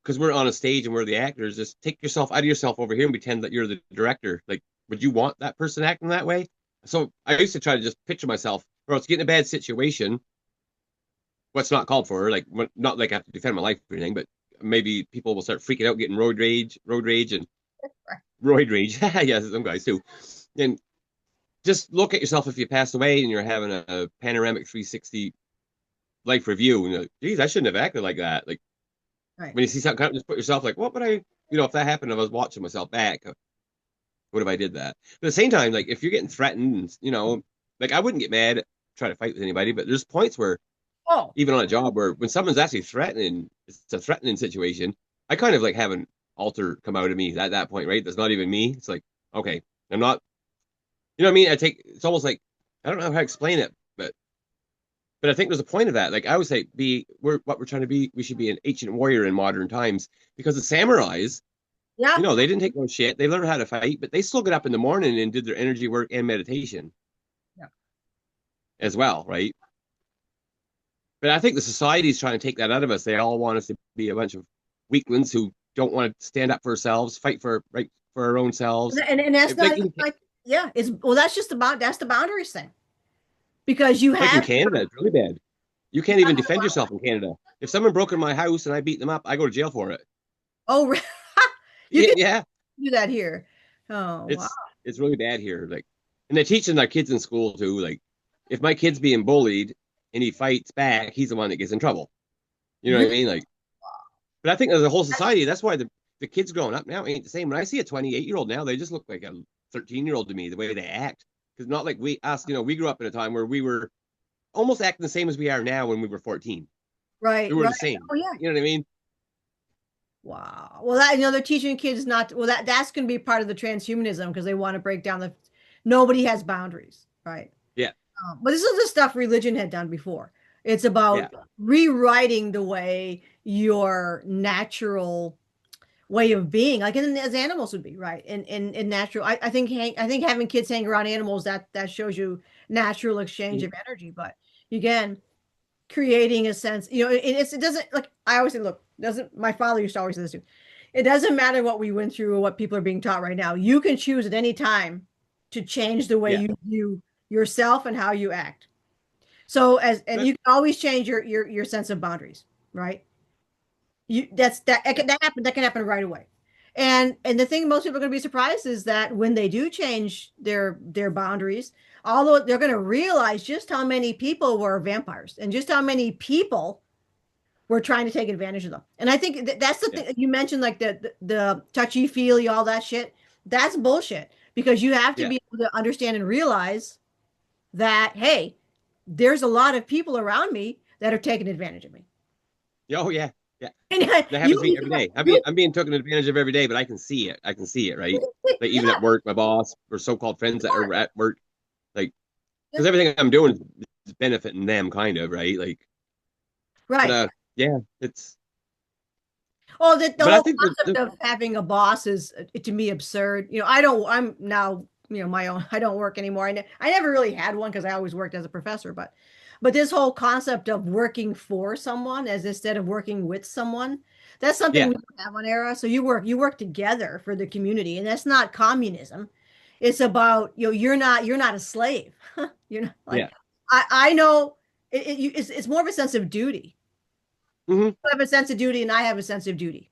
because we're on a stage and we're the actors, just take yourself out of yourself over here and pretend that you're the director. Like, would you want that person acting that way? So I used to try to just picture myself, or else get in a bad situation, what's not called for, like not like I have to defend my life or anything, but maybe people will start freaking out, getting road rage, and roid rage. Yes, some guys too. And just look at yourself if you pass away and you're having a panoramic 360 life review. And you're like, geez, I shouldn't have acted like that. Like right. when you see something, kind of just put yourself like, what would I, if that happened, if I was watching myself back, what if I did that? But at the same time, like if you're getting threatened, like I wouldn't get mad, try to fight with anybody, but there's points where Oh, even on a job where when someone's actually threatening, it's a threatening situation. I kind of like have an alter come out of me at that point, right? That's not even me. It's like, okay, I'm not, what I mean? It's almost like, I don't know how to explain it, but I think there's a point of that. Like I always say, what we're trying to be, we should be an ancient warrior in modern times because the samurais, yeah. they didn't take no shit. They learned how to fight, but they still got up in the morning and did their energy work and meditation Yeah. as well, right? But I think the society's trying to take that out of us. They all want us to be a bunch of weaklings who don't want to stand up for ourselves, fight for right for our own selves. And that's Like not like, yeah, that's the boundaries thing because you like in have, Canada, it's really bad. You can't even defend yourself in Canada. If someone broke in my house and I beat them up, I go to jail for it. oh, you Yeah, can yeah. do that here. Oh, wow. It's really bad here. Like, and they're teaching our kids in school too. Like, if my kid's being bullied and he fights back, he's the one that gets in trouble. You know what I Really? mean? Like, but I think as a whole society, that's why the kids growing up now ain't the same. When I see a 28-year-old now, they just look like a 13-year-old to me, the way they act. Because not like we grew up in a time where we were almost acting the same as we are now when we were 14. We Right, were right. the same. Oh, yeah. You know what I mean? Wow. Well, they're teaching kids not to, well, that's going to be part of the transhumanism because they want to break down nobody has boundaries, right? Yeah, But this is the stuff religion had done before. It's yeah, about rewriting the way your natural way of being, like as animals would be, right? In natural, I think having kids hang around animals that shows you natural exchange of energy. But again, creating a sense, it doesn't, like I always say, look, doesn't my father used to always say this too. It doesn't matter what we went through or what people are being taught right now. You can choose at any time to change the way Yeah. you view yourself and how you act. So and But you can always change your sense of boundaries, right? yeah. That can happen right away. And the thing most people are going to be surprised is that when they do change their boundaries, although they're going to realize just how many people were vampires and just how many people were trying to take advantage of them. And I think that's the Yeah. thing you mentioned, like the touchy feely, all that shit. That's bullshit because you have to Yeah. be able to understand and realize that, hey, there's a lot of people around me that are taking advantage of me. Oh yeah. Yeah. And That happens to me you, every day. you, I'm being taken advantage of every day, but I can see it. I can see it, right? Like even yeah, at work, my boss or so-called friends that are at work, like yeah, because everything I'm doing is benefiting them, kind of, right? Like, but right. yeah, it's. Oh, the But I whole think concept of having a boss is to me absurd. I'm now, my own, I don't work anymore. I never really had one because I always worked as a professor, but this whole concept of working for someone as instead of working with someone, that's something yeah, we don't have on Era. So you work together for the community, and that's not communism. It's about, you're not a slave. You're not like yeah. I know it's more of a sense of duty. hmm You have a sense of duty, and I have a sense of duty.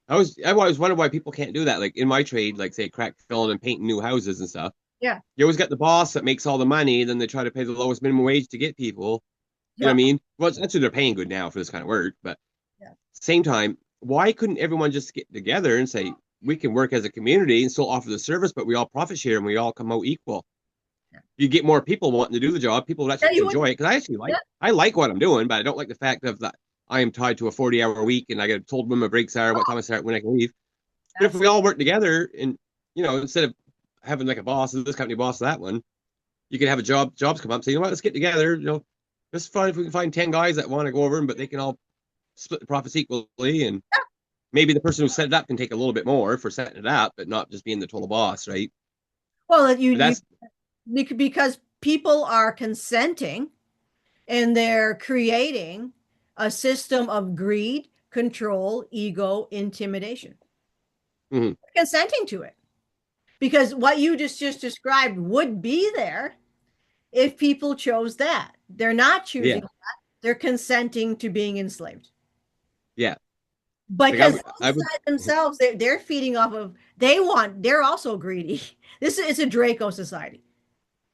I've always wondered why people can't do that. Like in my trade, like say crack filling and painting new houses and stuff. Yeah. You always got the boss that makes all the money, then they try to pay the lowest minimum wage to get people. You know what I Yep. mean? Well, that's who they're paying good now for this kind of work. But Yeah. same time, why couldn't everyone just get together and say we can work as a community and still offer the service, but we all profit share and we all come out equal? Yeah. You get more people wanting to do the job. People would Yeah, actually you would. enjoy it because I actually Yeah. I like what I'm doing, but I don't like the fact of that I am tied to a 40-hour week and I get told when my breaks are, what time I start, when I can leave. But if That's we all work together and instead of having like a boss, this company boss, that one, you can have jobs come up. Say, let's get together. It's fun if we can find 10 guys that want to go over them, but they can all split the profits equally. And maybe the person who set it up can take a little bit more for setting it up, but not just being the total boss, right? well, But that's because people are consenting and they're creating a system of greed, control, ego, intimidation. mhm, Consenting to it. Because what you just described would be there if people chose that. They're not yeah, choosing that. They're consenting to being enslaved. yeah. Like Because I would, inside themselves, they're feeding off of, they're also greedy. This is a Draco society.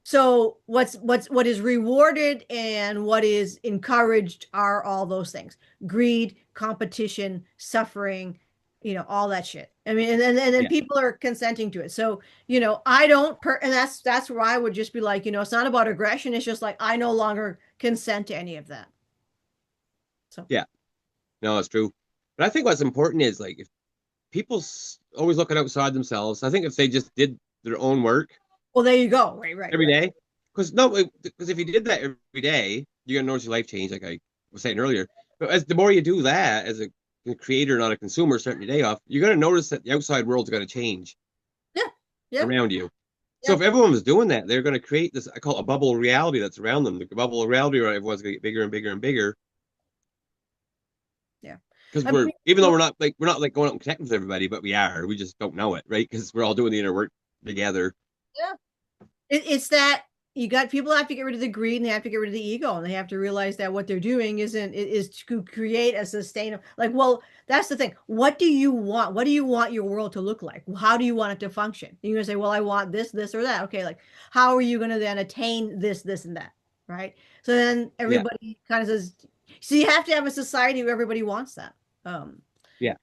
So what is rewarded and what is encouraged are all those things: greed, competition, suffering, all that shit. I mean, and then yeah, people are consenting to it. So I don't and that's where I would just be like, it's not about aggression. It's just like I no longer consent to any of that. So yeah. No, it's true. But I think what's important is like if always looking outside themselves, I think if they just did their own work well, there you go. Right, right, every right. day, because if you did that every day, you're gonna notice your life change, like I was saying earlier. But as the more you do that as a creator, not a consumer, starting your day off, you're gonna notice that the outside world's gonna change Yeah, yeah, around you. So yeah, if everyone was doing that, they're going to create this, I call it a bubble of reality that's around them. The bubble of reality where everyone's going to get bigger and bigger and bigger. yeah. Because I mean, even though we're not like going out and connecting with everybody, but we are. We just don't know it, right? Because we're all doing the inner work together. yeah. It's that you got people have to get rid of the greed and they have to get rid of the ego and they have to realize that what they're doing is to create a sustainable, like, well, that's the thing. What do you want? What do you want your world to look like? How do you want it to function? You're gonna say, well, I want this, or that. Okay, like how are you gonna then attain this, and that? Right. So then Yeah, everybody kind of says, so you have to have a society where everybody wants that. Um, yeah,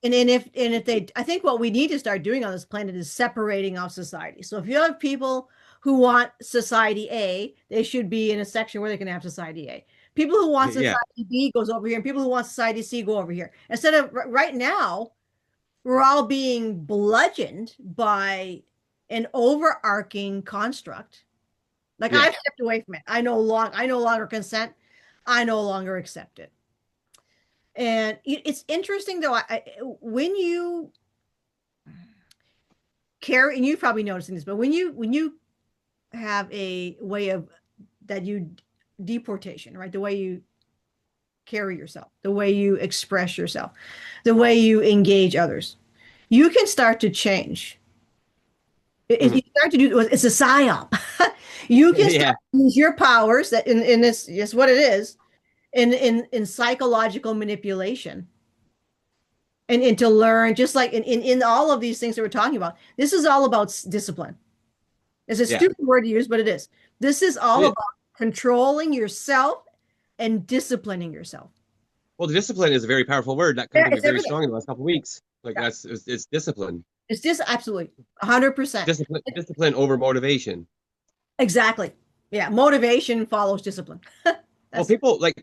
and if they, I think what we need to start doing on this planet is separating out society. So if you have people who want society A, they should be in a section where they can have society A. People who want yeah, society B goes over here, and people who want society C go over here. Instead of right now, we're all being bludgeoned by an overarching construct. Like yeah, I've stepped away from it. I no longer consent. I no longer accept it. And it's interesting though. When you carry, and you've probably noticed this, but when you have a way of that you deportation, right? The way you carry yourself, the way you express yourself, the way you engage others. You can start to change. You Mhm. start to do it's a psyop. You can start Yeah. to use your powers that in this is what it is in psychological manipulation and to learn just like in all of these things that we're talking about. This is all about discipline. It's a Yeah. stupid word to use, but it is. This is all Yeah. about controlling yourself and disciplining yourself. Well, the discipline is a very powerful word that come Yeah, to me it's very everything. strong in the last couple of weeks. Like Yeah. it's discipline. It's just absolutely 100%. Discipline over motivation. Exactly. Yeah. Motivation follows discipline. Well, That's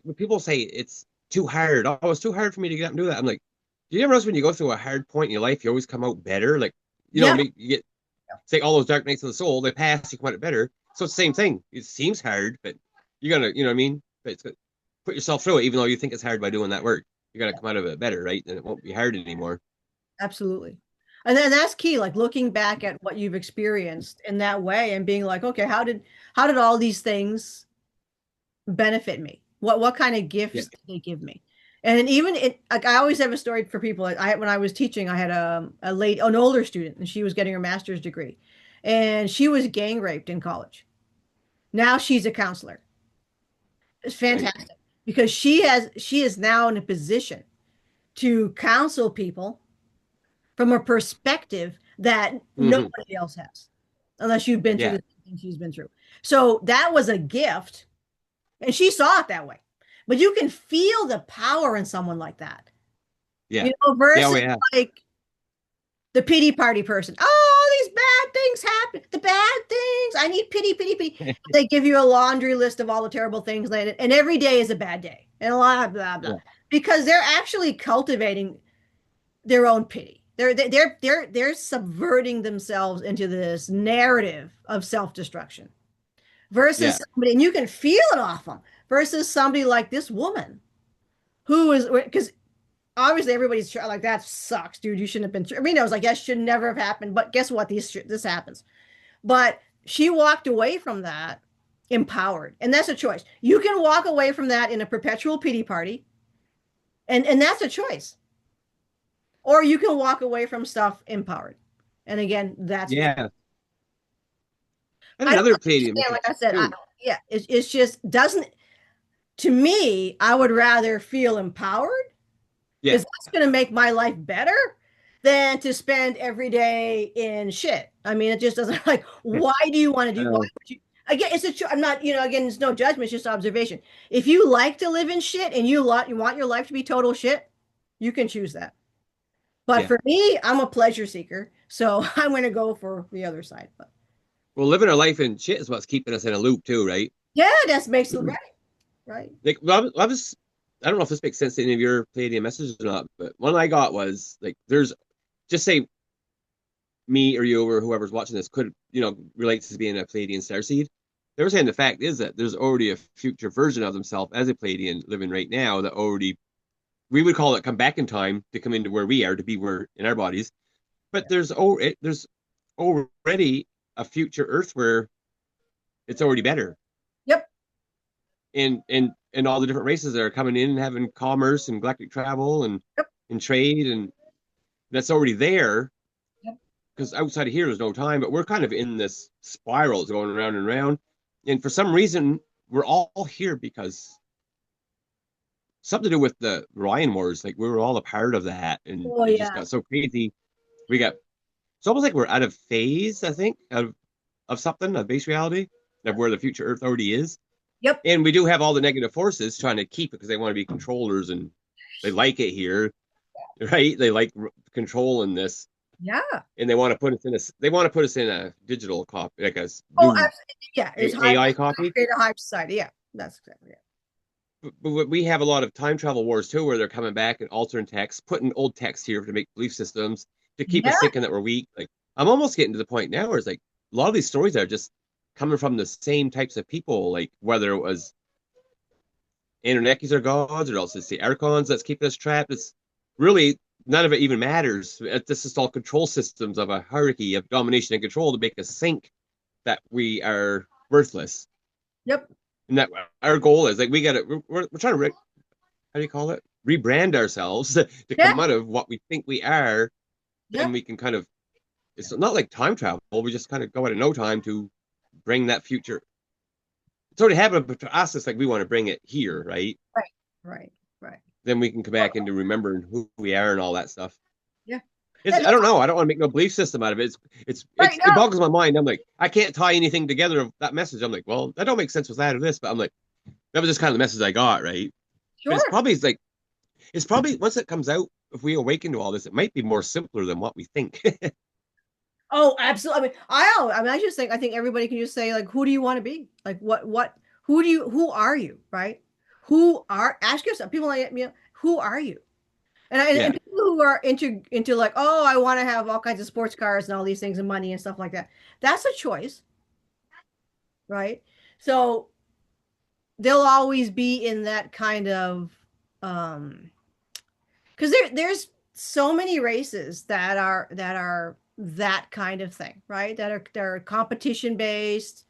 when people say it's too hard. Oh, it's too hard for me to get up and do that. I'm like, do you ever notice when you go through a hard point in your life, you always come out better? Like, yep. you get say all those dark nights of the soul, they pass, you come out better. So it's the same thing. It seems hard, but you're gonna, you know what I mean? But put yourself through it, even though you think it's hard by doing that work. You're gonna come out of it better, right? And it won't be hard anymore. Absolutely. And then that's key, like looking back at what you've experienced in that way and being like, okay, how did all these things benefit me? What kind of Yeah. gifts did they give me? And even it, like I always have a story for people. I when I was teaching, I had an older student, and she was getting her master's degree, and she was gang raped in college. Now she's a counselor. It's Right. fantastic because she is now in a position to counsel people from a perspective that Hmm. nobody else has, unless you've been through Yeah. the things she's been through. So that was a gift, and she saw it that way. But you can feel the power in someone like that, Yeah. Yeah. Oh, versus yeah. like the pity party person. Oh, these bad things happen. The bad things. I need pity, pity, pity. They give you a laundry list of all the terrible things, and every day is a bad day, and a lot of blah blah, Yeah. because they're actually cultivating their own pity. They're subverting themselves into this narrative of self-destruction versus Yeah. somebody, and you can feel it off them, versus somebody like this woman who is because obviously everybody's like that sucks, dude. You shouldn't have been. I mean, I was like, that should never have happened. But guess what? This happens. But she walked away from that empowered, and that's a choice. You can walk away from that in a perpetual pity party, and that's a choice. Or you can walk away from stuff empowered. And again, that's what Yeah. And I don't another Palladium understand. message Like I said, too. yeah, it's just doesn't, to me, I would rather feel empowered Yeah. because that's going to make my life better than to spend every day in shit. I mean, it just doesn't like, why do you want to do, why Uh, would you? Again, I'm not, again, it's no judgment, it's just observation. If you like to live in shit and you want your life to be total shit, you can choose that. But yeah. for me, I'm a pleasure seeker, so I'm going to go for the other side. But Well, living our life in shit is what's keeping us in a loop too, right? yeah, that makes it right, right. Like, I don't know if this makes sense to any of your Palladium messages or not, but one I got was like, there's just say me or you or whoever's watching this could, relates to being a Palladian starseed. They were saying the fact is that there's already a future version of themselves as a Palladian living right now that already, we would call it come back in time to come into where we are to be where in our bodies. But there's already a future Earth where it's already better. Yep, And all the different races that are coming in and having commerce and galactic travel yep, and trade and that's already there yep. because outside of here there's no time, but we're kind of in this spiral that's going around and around. And for some reason, we're all here because something to do with the Ryan Wars, like we were all a part of that, and Oh it just yeah, got so crazy. We got it's almost like we're out of phase, I think, of something, of base reality, of where the future Earth already is. yep, And we do have all the negative forces trying to keep it because they want to be controllers and they like it here, right? They like controlling this, yeah. and they want to put us in a digital copy, like a Oh, new absolutely. Yeah, it's high. AI copy. Create a high society. Yeah, that's exactly it. But we have a lot of time travel wars too, where they're coming back and altering text, putting old text here to make belief systems to keep us Yeah, thinking that we're weak. Like I'm almost getting to the point now where it's like a lot of these stories are just coming from the same types of people, like whether it was Anunnakis are gods, or else it's the Archons that's keeping us trapped. It's really none of it even matters. This is all control systems of a hierarchy of domination and control to make us think that we are worthless. yep. And that our goal is like we got to we're trying to how do you call it? Rebrand ourselves to Yeah, come out of what we think we are. yeah, Then we can kind of it's not like time travel. We just kind of go out of no time to bring that future. It's already happened, but to us, it's like we want to bring it here, right? right, right, right. Then we can come back into remembering who we are and all that stuff. Yeah. It's And I that's don't know. I don't want to make no belief system out of it. right It now. boggles my mind. I'm like, I can't tie anything together of that message. I'm like, well, that don't make sense with that or this, but I'm like, that was just kind of the message I got, right? But Sure. it's probably once it comes out, if we awaken to all this, it might be more simpler than what we think. Oh, absolutely. I just think, I think everybody can just say, like, who do you want to be? Like, who are you? Right? Ask yourself, people like me, who are you? And Yeah, people who are into like, oh, I want to have all kinds of sports cars and all these things and money and stuff like that. That's a choice, right? So they'll always be in that kind of, um, because there's so many races that are that kind of thing, right? That are competition based,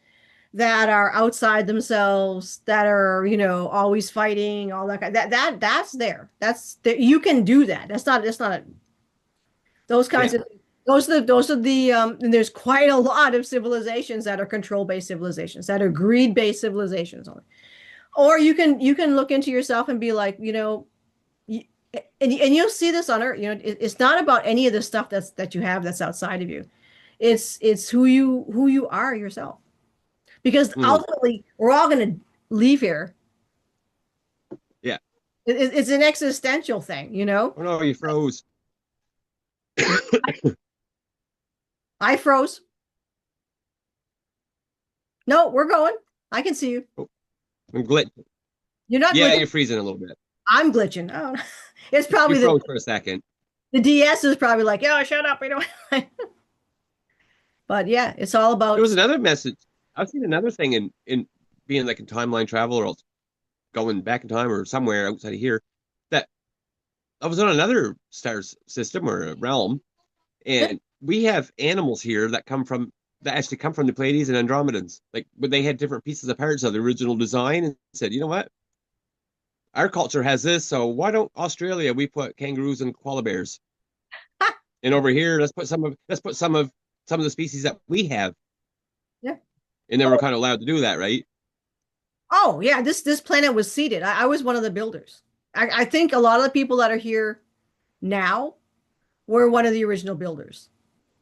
that are outside themselves, that are, always fighting, all that kind that's there. That's that you can do that. That's not those yeah. kinds of those are the and there's quite a lot of civilizations that are control based civilizations, that are greed based civilizations. Or you can look into yourself and be like, you, and you'll see this on Earth. It's not about any of the stuff that you have that's outside of you. It's who you are yourself. Because Mhm. ultimately, we're all going to leave here. Yeah. It's an existential thing. Oh no, you froze. I froze. No, we're going. I can see you. Oh, I'm glitching. You're not Yeah, glitching. you're freezing a little bit. I'm glitching. Oh, it's You probably the froze for a second. the DS is probably like, oh, shut up. We don't. But yeah, it's all There about. was another message. I've seen another thing in being like in timeline travel or else going back in time or somewhere outside of here that I was on another star system or a realm, Yeah. and we have animals here that actually come from the Pleiades and Andromedans. Like, but they had different pieces of parts of the original design and said, you know what, our culture has this, so why don't Australia we put kangaroos and koala bears, and over here let's put some of the species that we have, Yeah. and then we're kind of allowed to do that, right? Oh yeah, this planet was seeded. I was one of the builders. I think a lot of the people that are here now were one of the original builders,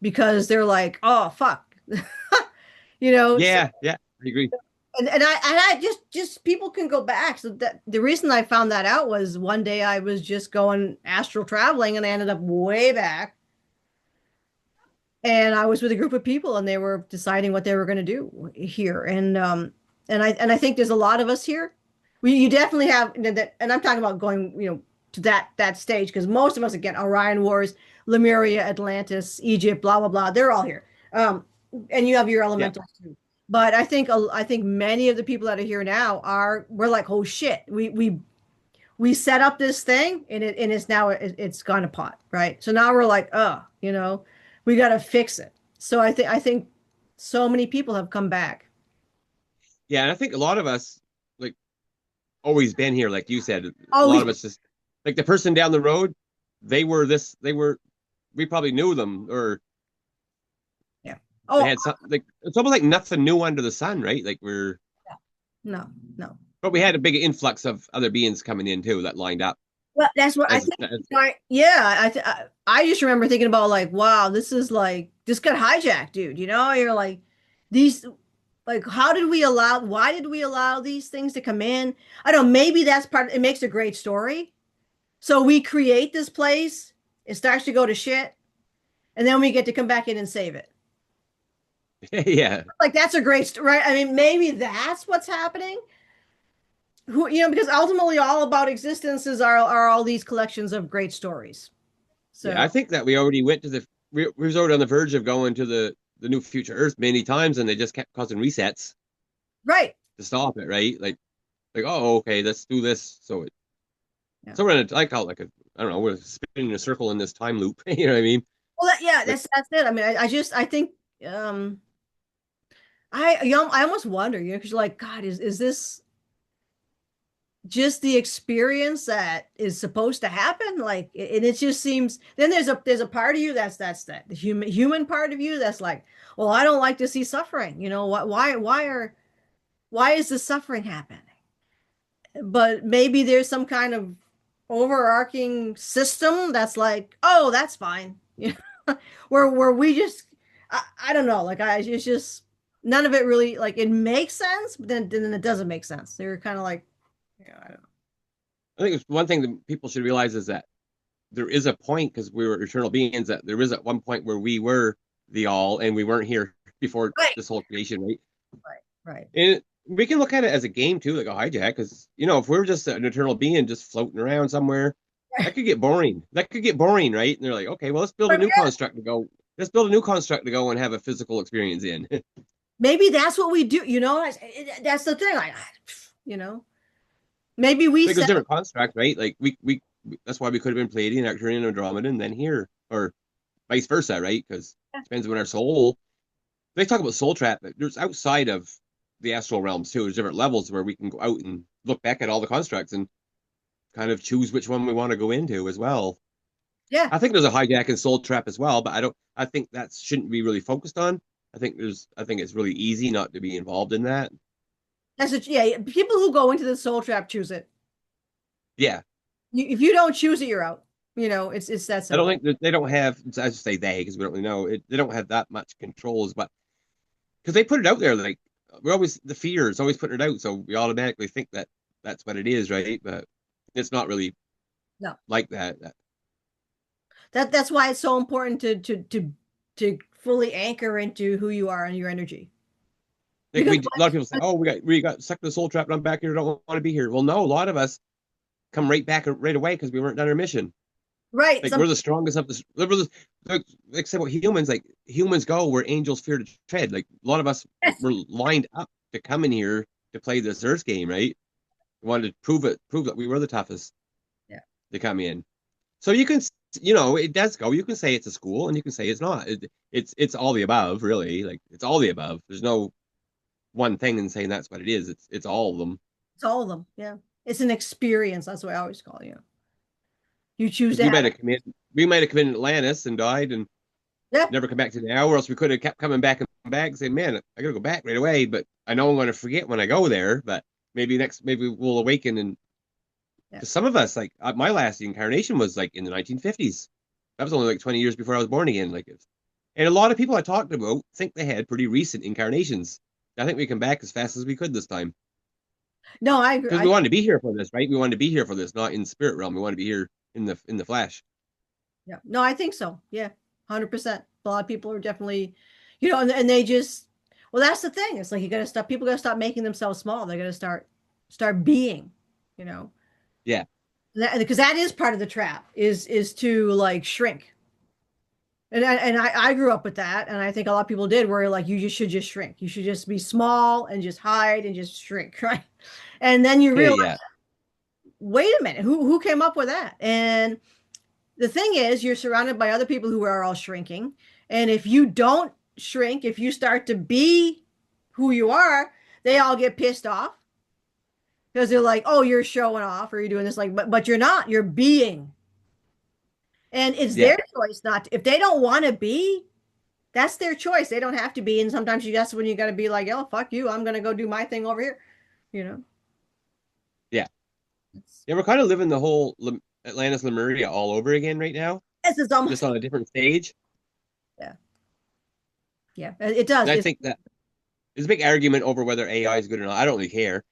because they're like, oh fuck, so, Yeah, yeah, I agree. and I just people can go back. So that the reason I found that out was one day I was just going astral traveling and I ended up way back, and I was with a group of people and they were deciding what they were going to do here. And I think there's a lot of us here. You definitely have that, and I'm talking about going, to that stage, because most of us, again, Orion Wars, Lemuria, Atlantis, Egypt, blah blah blah, they're all here. And you have your Yeah, elementals too. But I think many of the people that are here now we're like, oh shit, we set up this thing and it's now it's gone to pot, right? So now we're like, we got to fix it. So I think so many people have come back. yeah, and I think a lot of us like always been here, like you said. A lot Always of been. us just like the person down the road. They were. We probably knew them, or Yeah. they Oh, had some. Like it's almost like nothing new under the sun, right? Like no, no. but we had a big influx of other beings coming in too that lined up Well, that's what I as, think. Yeah, I just remember thinking about, like, wow, this is like this got hijacked, dude. You're like, these, like, why did we allow these things to come in? I don't know, maybe that's part. It makes a great story. So we create this place, it starts to go to shit, and then we get to come back in and save it. yeah, Like, that's a great story, right? I mean, maybe that's what's happening. Because ultimately, all about existences are all these collections of great stories. yeah. So, I think that we already went to we was already on the verge of going to the new future Earth many times, and they just kept causing resets right. to stop it, right? Like oh okay, let's do this. Yeah. So we're in a I call it like a I don't know, we're spinning in a circle in this time loop. You know what I mean? Well, yeah, Like that's it. I mean, I think, I almost wonder, because you're like, God, is this? just the experience that is supposed to happen. Like, and it just seems, then there's a part of you that's the human part of you that's like, well, I don't like to see suffering. Why is the suffering happening? But maybe there's some kind of overarching system that's like, oh, that's fine. Where we just, I don't know, like it's just none of it really, like, it makes sense, but then it doesn't make sense. They're kind of like, I don't know. I think it's one thing that people should realize is that there is a point because we were eternal beings that there is at one point where we were the all and we weren't here before Right, this whole creation, right? right, right. And we can look at it as a game too, like a hijack, because if we were just an eternal being just floating around somewhere, that could get boring. That could get boring, right? And they're like, okay, well, let's build a But new yeah, construct to go. Let's build a new construct to go and have a physical experience in. maybe that's what we do. That's the thing. Like, you know, maybe we Like there's set. different constructs, right? Like that's why we could have been Pleiadian, Arcturian, Andromedan, and then here, or vice versa, right? Because it depends on our soul. They talk about soul trap, but there's outside of the astral realms too. There's different levels where we can go out and look back at all the constructs and kind of choose which one we want to go into as well. Yeah, I think there's a hijack and soul trap as well, but I don't. I think that shouldn't be really focused on. I think it's really easy not to be involved in that. yeah. People who go into the soul trap choose it. Yeah, If you don't choose it, you're out. It's that I don't simple. think that they don't have. I just say they because we don't really know. They don't have that much controls, but because they put it out there, like we're always the fear is always putting it out, so we automatically think that that's what it is, right? But it's not really No, like that. that's why it's so important to fully anchor into who you are and your energy. Like Because a lot of people say, "Oh, we got stuck in the soul trap, and I'm back here. Don't want to be here." Well, no, a lot of us come right back right away because we weren't done our mission. right, Like we're the strongest of the except what humans like humans go where angels fear to tread. Like a lot of us yes, were lined up to come in here to play this Earth game, right? We wanted to prove that we were the toughest yeah. to come in. So you can, it does go. You can say it's a school, and you can say it's not. It's all the above, really. Like it's all the above. There's no one thing and saying that's what it is. It's all of them. It's all of them. Yeah, it's an experience. That's what I always call it. You choose Because to have it. we might have come in Atlantis and died and Yeah, never come back to now, or else we could have kept coming back and back and saying, man, I gotta go back right away. But I know I'm going to forget when I go there. But maybe we'll awaken. And yeah. because some of us, like my last incarnation was like in the 1950s. That was only like 20 years before I was born again. And a lot of people I talked about think they had pretty recent incarnations. I think we come back as fast as we could this time No, I agree. because we wanted to be here for this, right? We wanted to be here for this, not in spirit realm. We want to be here in the flesh. Yeah, no, I think so. Yeah, 100%. A lot of people are definitely, and they just, well, that's the thing. It's like you got to stop. People got to stop making themselves small. They got to start being, you know, Yeah, because that is part of the trap is to like shrink. And I grew up with that, and I think a lot of people did, where like you just should just shrink. You should just be small and just hide and just shrink, right? And then you realize, yeah, wait a minute, who came up with that? And the thing is, you're surrounded by other people who are all shrinking. And if you don't shrink, if you start to be who you are, they all get pissed off because they're like, "Oh, you're showing off, or you're doing this." Like, but you're not. You're being, and it's yeah, their choice not to. If they don't want to be, that's their choice. They don't have to be. And sometimes that's when you got to be like, "Oh, fuck you. I'm gonna go do my thing over here." You know. yeah. It's, Yeah, we're kind of living the whole Atlantis Lemuria all over again right now, it's just almost on a different stage. yeah, yeah. It does. And I It's think that there's a big argument over whether AI is good or not. I don't really care,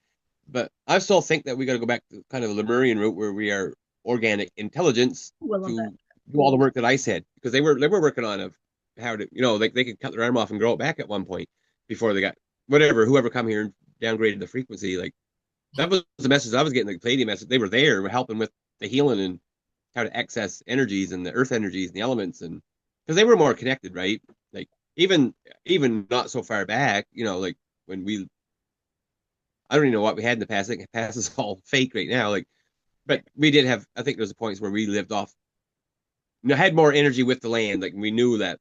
but I still think that we got to go back to kind of the Lemurian route where we are organic intelligence will of that. to do all the work that I said because they were working on of how to like they could cut their arm off and grow it back at one point before they got whoever come here and downgraded the frequency. Like that was the message I was getting, the Palladium message. They were there helping with the healing and how to access energies and the earth energies and the elements, and because they were more connected, right? Like even not so far back, like when I don't even know what we had in the past. I think the past is all fake right now. Like, Yeah, but we did have. I think there's points where we lived off, had more energy with the land. Like we knew that,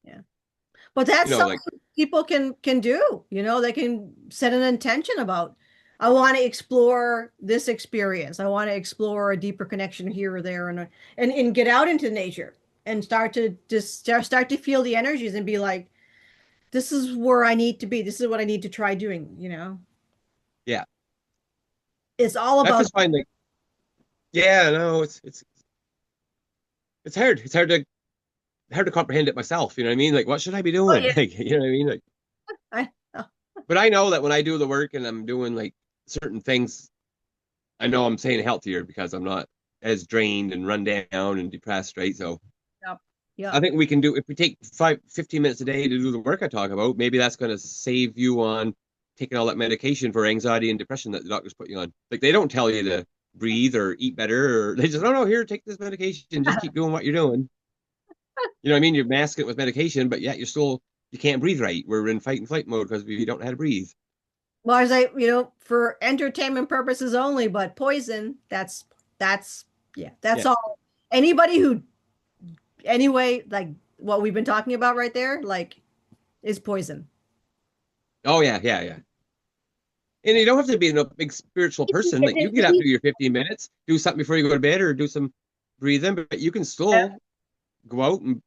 yeah. But that's like something people can do. They can set an intention about. I want to explore this experience. I want to explore a deeper connection here or there, and get out into nature and start to just start to feel the energies and be like, this is where I need to be. This is what I need to try doing, you know. Yeah. It's all I about just find like, yeah, no, it's hard. It's hard to comprehend it myself. You know what I mean? Like, what should I be oh doing? yeah. Like, you know what I mean? Like, I, oh, but I know that when I do the work and I'm doing like certain things, I know I'm staying healthier because I'm not as drained and run down and depressed, right? So yep. I Yep. think we can do, if we take 15 minutes a day to do the work I talk about, maybe that's going to save you on taking all that medication for anxiety and depression that the doctors put you on. Like, they don't tell you to breathe or eat better, or they just, oh no, here, take this medication, just keep doing what you're doing. You know what I mean? You're masking it with medication, but yet you can't breathe right. We're in fight and flight mode because we don't know how to breathe. Well, I say, for entertainment purposes only, but poison, that's yeah, that's Yeah. all. Anybody who anyway, like what we've been talking about right there, like is poison. Oh yeah, yeah, yeah. And Yeah. you don't have to be a big spiritual person. Like, you can get up to your 15 minutes, do something before you go to bed, or do some breathing, but you can still go out and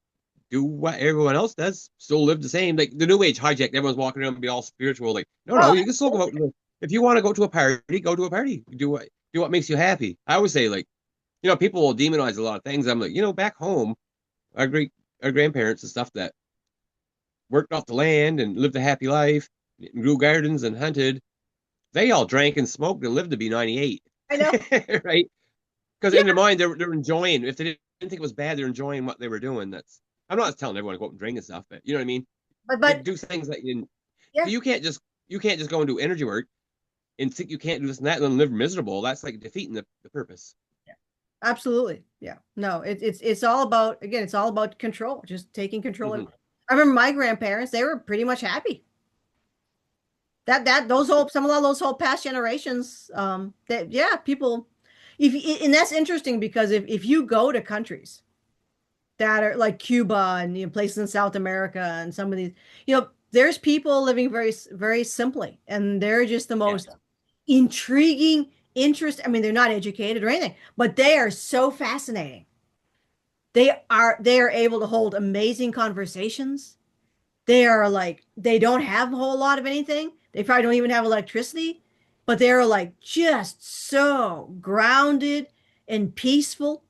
do what everyone else does, still live the same. Like the new age hijack, everyone's walking around and be all spiritual. Like, no, Oh, no, you can still go out. If you want to go to a party, go to a party. Do what makes you happy. I always say, like, people will demonize a lot of things. I'm like, back home, our great our grandparents and stuff that worked off the land and lived a happy life, and grew gardens and hunted. They all drank and smoked and lived to be 98, I know. right? Because Yeah, in their mind, they're enjoying. If they didn't think it was bad, they're enjoying what they were doing. I'm not telling everyone to go out and drink and stuff, but you know what I mean. but Like, do things that yeah, you can't just go and do energy work and think you can't do this and that and then live miserable. That's like defeating the purpose. yeah, absolutely. Yeah. No, it's all about, again, it's all about control, just taking control. Hmm. I remember my grandparents, they were pretty much happy. That those whole some of those whole past generations, that yeah, people if and that's interesting because if you go to countries that are like Cuba and places in South America and some of these, there's people living very very simply, and they're just the Yeah, most intriguing interest. I mean, they're not educated or anything, but they are so fascinating. They are able to hold amazing conversations. They are like, they don't have a whole lot of anything. They probably don't even have electricity, but they're like just so grounded and peaceful.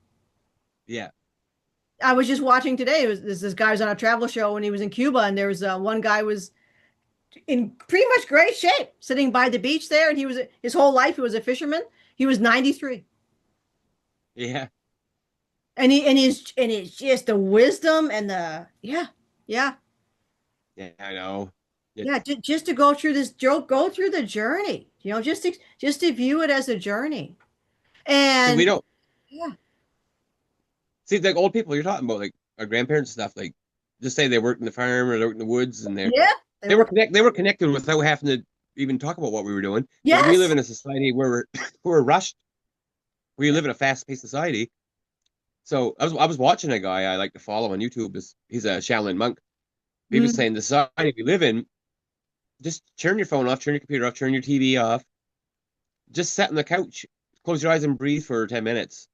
yeah, I was just watching today. This guy was on a travel show when he was in Cuba, and there was one guy was in pretty much great shape, sitting by the beach there, and he was his whole life he was a fisherman. He was 93, yeah, and it's just the wisdom and the yeah, yeah, yeah. I know. yeah. It's Just to go through go through the journey, just to view it as a journey, See, we and don't yeah, see, like, old people you're talking about, like our grandparents and stuff. Like, just say they worked in the farm or they worked in the woods, and yeah, they were they were connected without having to even talk about what we were doing. Like, we live yes, in a society where we're we're rushed. We live in a fast-paced society. So I was watching a guy I like to follow on YouTube. He's a Shaolin monk. He was mm, saying the society we live in, just turn your phone off, turn your computer off, turn your TV off. Just sit on the couch, close your eyes and breathe for 10 minutes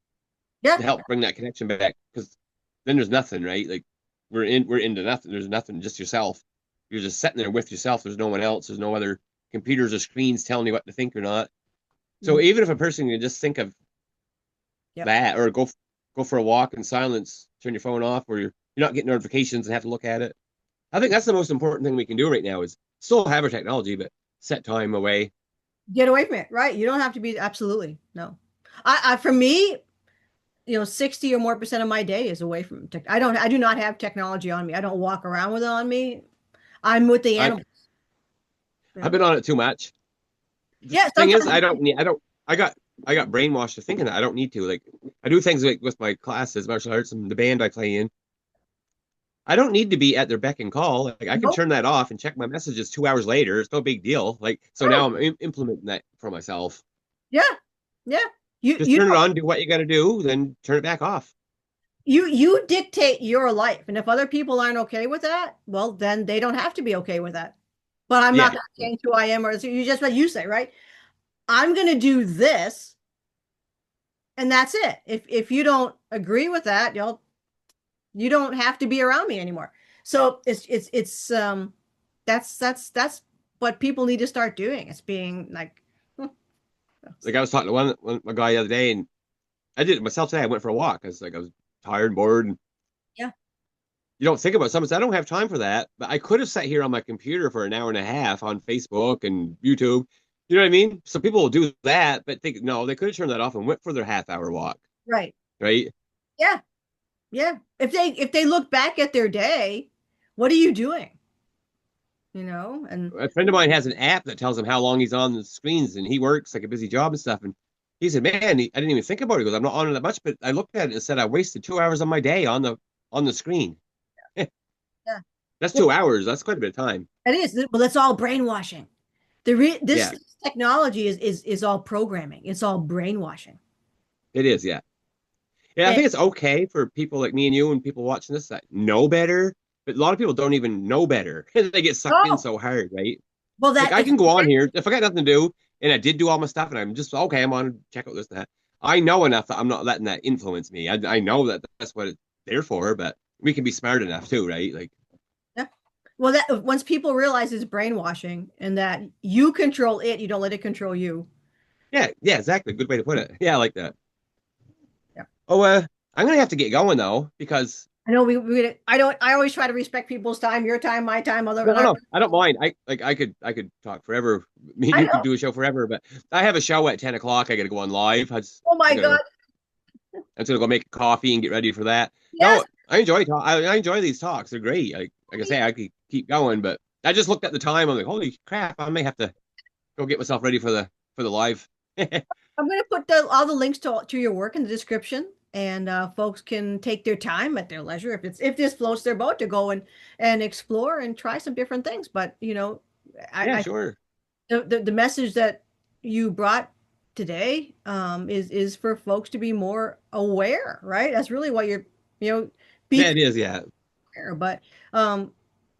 yeah, to help bring that connection back. Because then there's nothing, right? Like, we're into nothing. There's nothing, just yourself. You're just sitting there with yourself. There's no one else. There's no other computers or screens telling you what to think or not. So mm, even if a person can just think of yep. that, or go for a walk in silence, turn your phone off, where you're not getting notifications and have to look at it. I think that's the most important thing we can do right now is still have our technology, but set time away. Get away from it, right? You don't have to be absolutely no. For me, 60 or more percent of my day is away from tech. I do not have technology on me. I don't walk around with it on me. I'm with the I animals. I've Yeah. been on it too much. The Yeah, thing is, sometimes. I got brainwashed to thinking that I don't need to. Like, I do things like with my classes, martial arts, and the band I play in. I don't need to be at their beck and call. Like, I can Nope. turn that off and check my messages 2 hours later. It's no big deal. Like, so Oh, now I'm implementing that for myself. yeah. Yeah. You Just you turn it know, on, do what you got to do, then turn it back off. you dictate your life. And if other people aren't okay with that, well, then they don't have to be okay with that. But I'm not Yeah, going to change who I am, or you just what you say, right? I'm going to do this, and that's it. If you don't agree with that, you don't have to be around me anymore. So it's that's what people need to start doing. It's being like, hmm, Like I was talking to one guy the other day, and I did it myself today. I went for a walk. I was tired and bored, and yeah, you don't think about something. So I don't have time for that. But I could have sat here on my computer for an hour and a half on Facebook and YouTube. You know what I mean? So people will do that, but think no, they could have turned that off and went for their half-hour walk, right, right? yeah, yeah. If they look back at their day, what are you doing? And A friend of mine has an app that tells him how long he's on the screens, and he works like a busy job and stuff. And he said, "Man, I didn't even think about it. He goes, I'm not on it that much, but I looked at it and said I wasted 2 hours of my day on the screen. yeah, That's well, 2 hours. That's quite a bit of time. it is. Well, that's all brainwashing. This Yeah, technology is all programming. It's all brainwashing. it is. Yeah, yeah. I And, think it's okay for people like me and you and people watching this that know better, but a lot of people don't even know better. They get sucked in oh, so hard, right? well, Like that I it's can go on here if I got nothing to do, and I did do all my stuff, and I'm just okay. I'm on check out this and that. I know enough that I'm not letting that influence me. I know that that's what it's there for, but we can be smart enough too, right? Like, yeah. Well, that once people realize it's brainwashing and that you control it, you don't let it control you. yeah, yeah, exactly. Good way to put it. Yeah, I like that. Yeah. Oh, I'm gonna have to get going though because I know I always try to respect people's time, your time, my time, other, no, no, I don't mind. I could talk forever. Me and I you could know. do a show forever, but I have a show at 10 o'clock. I got to go on live. Oh I my God. gotta I'm just gonna go make coffee and get ready for that. Yes. No, I enjoy these talks. They're great. Like I say, I could keep going, but I just looked at the time. I'm like, holy crap! I may have to go get myself ready for the live. I'm going to put all the links to your work in the description, and folks can take their time at their leisure if this floats their boat to go and explore and try some different things. But Yeah, I sure. the message that you brought today is for folks to be more aware, right? That's really what be Yeah, it is. Yeah, aware. But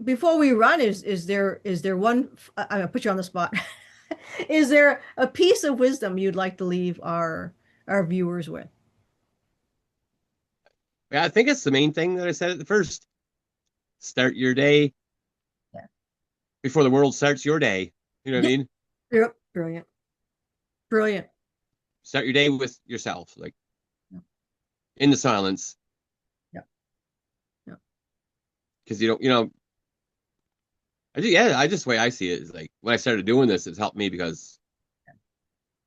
before we run, is there one? I'm gonna put you on the spot. Is there a piece of wisdom you'd like to leave our viewers with? yeah. I think it's the main thing that I said at the first. Start your day Yeah. before the world starts your day. You know what I Yep. mean? Yep. Brilliant. Brilliant. Start your day with yourself, like Yep. in the silence, Yep. Yep. because I just the way I see it is like when I started doing this, it's helped me because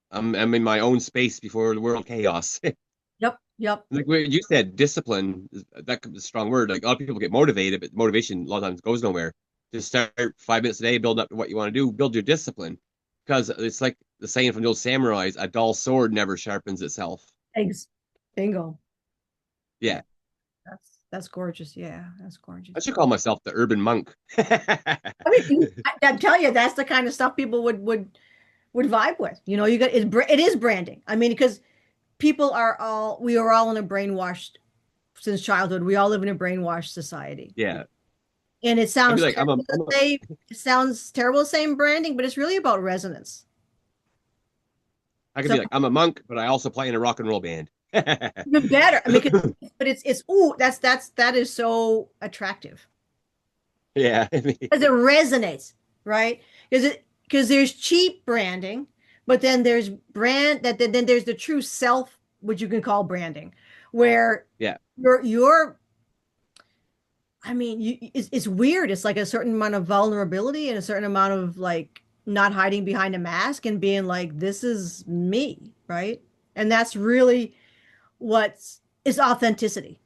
I'm in my own space before the world chaos. Yep. Yep. Like what you said, discipline, that could be a strong word. Like a lot of people get motivated, but motivation a lot of times goes nowhere. Just start 5 minutes a day, build up to what you want to do, build your discipline. Because it's like the saying from the old samurais, a dull sword never sharpens itself. Eggs. Bingo. Yeah. Yeah. That's gorgeous. Yeah, that's I gorgeous. should call myself the urban monk. I mean, I'm telling you, that's the kind of stuff people would vibe with. It is branding. I mean, because we are all in a brainwashed since childhood. We all live in a brainwashed society. Yeah. And I'd be like, it sounds terrible saying branding, but it's really about resonance. I could So be like, I'm a monk, but I also play in a rock and roll band. even better. I mean, but it's ooh, that is so attractive Yeah. I mean, because it resonates, right? Because there's cheap branding, but then there's then there's the true self, which you can call branding, where yeah. you're I mean, it's weird. It's like a certain amount of vulnerability and a certain amount of like not hiding behind a mask and being like, this is me, right? And that's really what's is authenticity.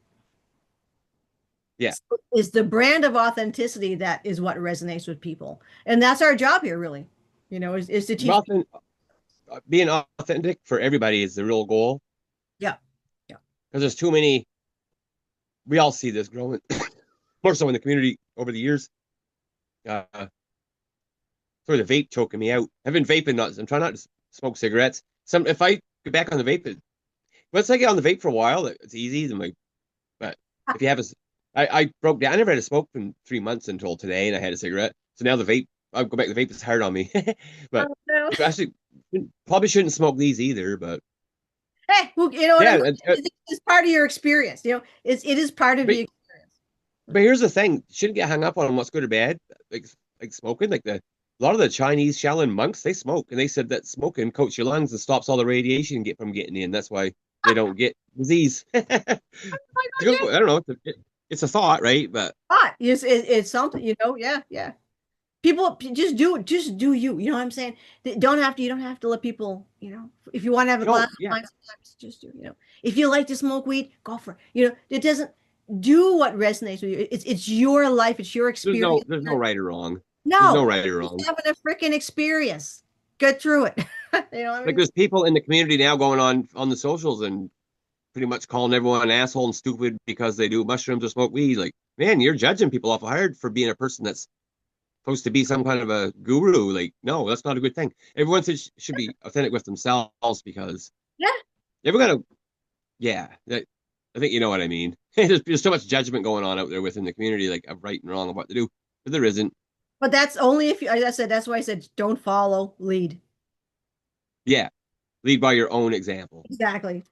Yeah. Is the brand of authenticity that is what resonates with people. And that's our job here, really, is to teach. Often being authentic for everybody is the real goal Yeah. Yeah. because there's too many. We all see this growing more so in the community over the years. Uh, Sort of the vape choking me out. I've been vaping nuts. I'm trying not to smoke cigarettes. If I get back on the vape, once I get on the vape for a while, it's easy. But if you have I broke down. I never had a smoke in 3 months until today, and I had a cigarette. So now the vape, I'll go back. The vape is hard on me. But Oh, no. especially Probably shouldn't smoke these either, but Hey, well, you know what yeah. it's part of your experience. It is part of But the experience. but here's the thing: shouldn't get hung up on what's good or bad, like like smoking. Like a lot of the Chinese Shaolin monks, they smoke, and they said that smoking coats your lungs and stops all the radiation get from getting in. That's why they don't get disease. My God, I don't know. It's a thought, right? But yeah. It's something, yeah, yeah. People just do you. You know what I'm saying? You don't have to let people, if you want to have a glass no, of yeah. wine, sometimes just do. If you like to smoke weed, go for it. It doesn't do what resonates with you. It's your life, it's your experience. There's no right or wrong. There's no No, right or just wrong. having a freaking experience. Get through it. You know what I Like mean? there's people in the community now going on the socials and pretty much calling everyone an asshole and stupid because they do mushrooms or smoke weed. Like, man, you're judging people awful hard for being a person that's supposed to be some kind of a guru. Like, no, that's not a good thing. Everyone should be authentic with themselves because Yeah. you're gonna, yeah. I think you know what I mean. There's so much judgment going on out there within the community, like of right and wrong of what to do, but there isn't. But that's only if you, as I said, that's why I said don't follow, lead. Yeah, lead by your own example. Exactly.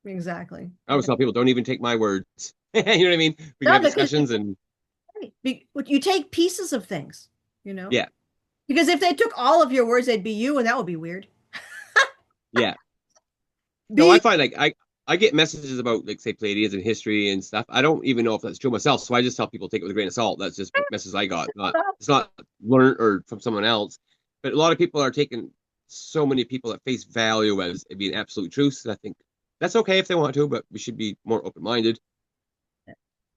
Exactly. I always tell people, don't even take my words. You know what I mean? We can No, have because discussions and you take pieces of things, you know? yeah, Because if they took all of your words, they'd be you, and that would be weird. yeah. No, I Be find I get messages about like say Pleiadians and history and stuff. I don't even know if that's true myself, so I just tell people take it with a grain of salt. That's just what messages I got. Not it's not learned or from someone else. But a lot of people are taking so many people at face value as it being absolute truths. And I think that's okay if they want to, but we should be more open minded.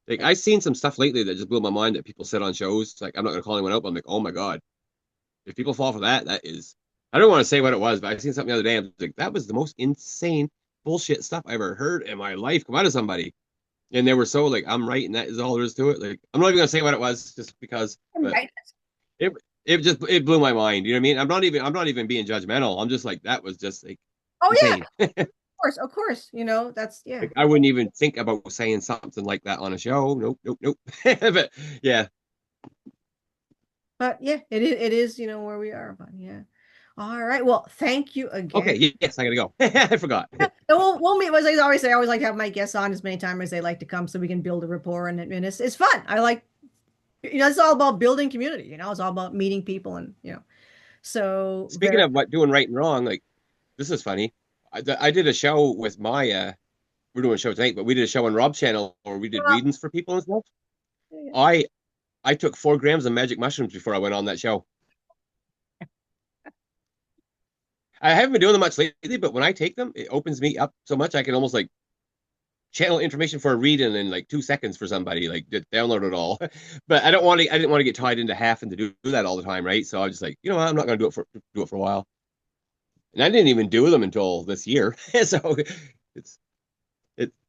Like I've seen some stuff lately that just blew my mind that people said on shows. It's like I'm not gonna call anyone out, but I'm like, oh my God, if people fall for that, that is I don't want to say what it was, but I seen something the other day. I was like, that was the most insane bullshit stuff I ever heard in my life come out of somebody. And they were so like, I'm right, and that is all there is to it. Like, I'm not even gonna say what it was, just because, but right. it it blew my mind. You know what I mean? I'm not even being judgmental. I'm just like that was just like Oh yeah, insane. of course, of course. That's yeah. Like I wouldn't even think about saying something like that on a show. Nope, nope, nope. But yeah. But yeah, it is, where we are. But yeah. All right. Well, thank you again. Okay, yes, I gotta go. I forgot. And we'll meet. As I always say, I always like to have my guests on as many times as they like to come, so we can build a rapport, and it's fun. I like, it's all about building community. It's all about meeting people, and so Speaking very. of what doing right and wrong, like this is funny. I did a show with my we're doing a show tonight, but we did a show on Rob's channel where we did Well, readings for people and stuff. yeah. I I took 4 grams of magic mushrooms before I went on that show. I haven't been doing them much lately, but when I take them, it opens me up so much I can almost like channel information for a reading in like 2 seconds for somebody, like just download it all. But I didn't want to get tied into having to do that all the time, right? So I was just like, you know what, I'm not gonna do it for a while. And I didn't even do them until this year. So it's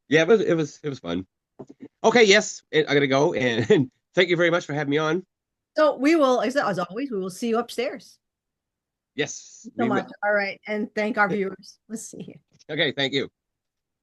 yeah, it was fun. Okay, yes, I gotta go, and thank you very much for having me on. So we will, as always, we will see you upstairs. Yes, So we much. will. All right, and thank our viewers. Let's see. Okay, thank you.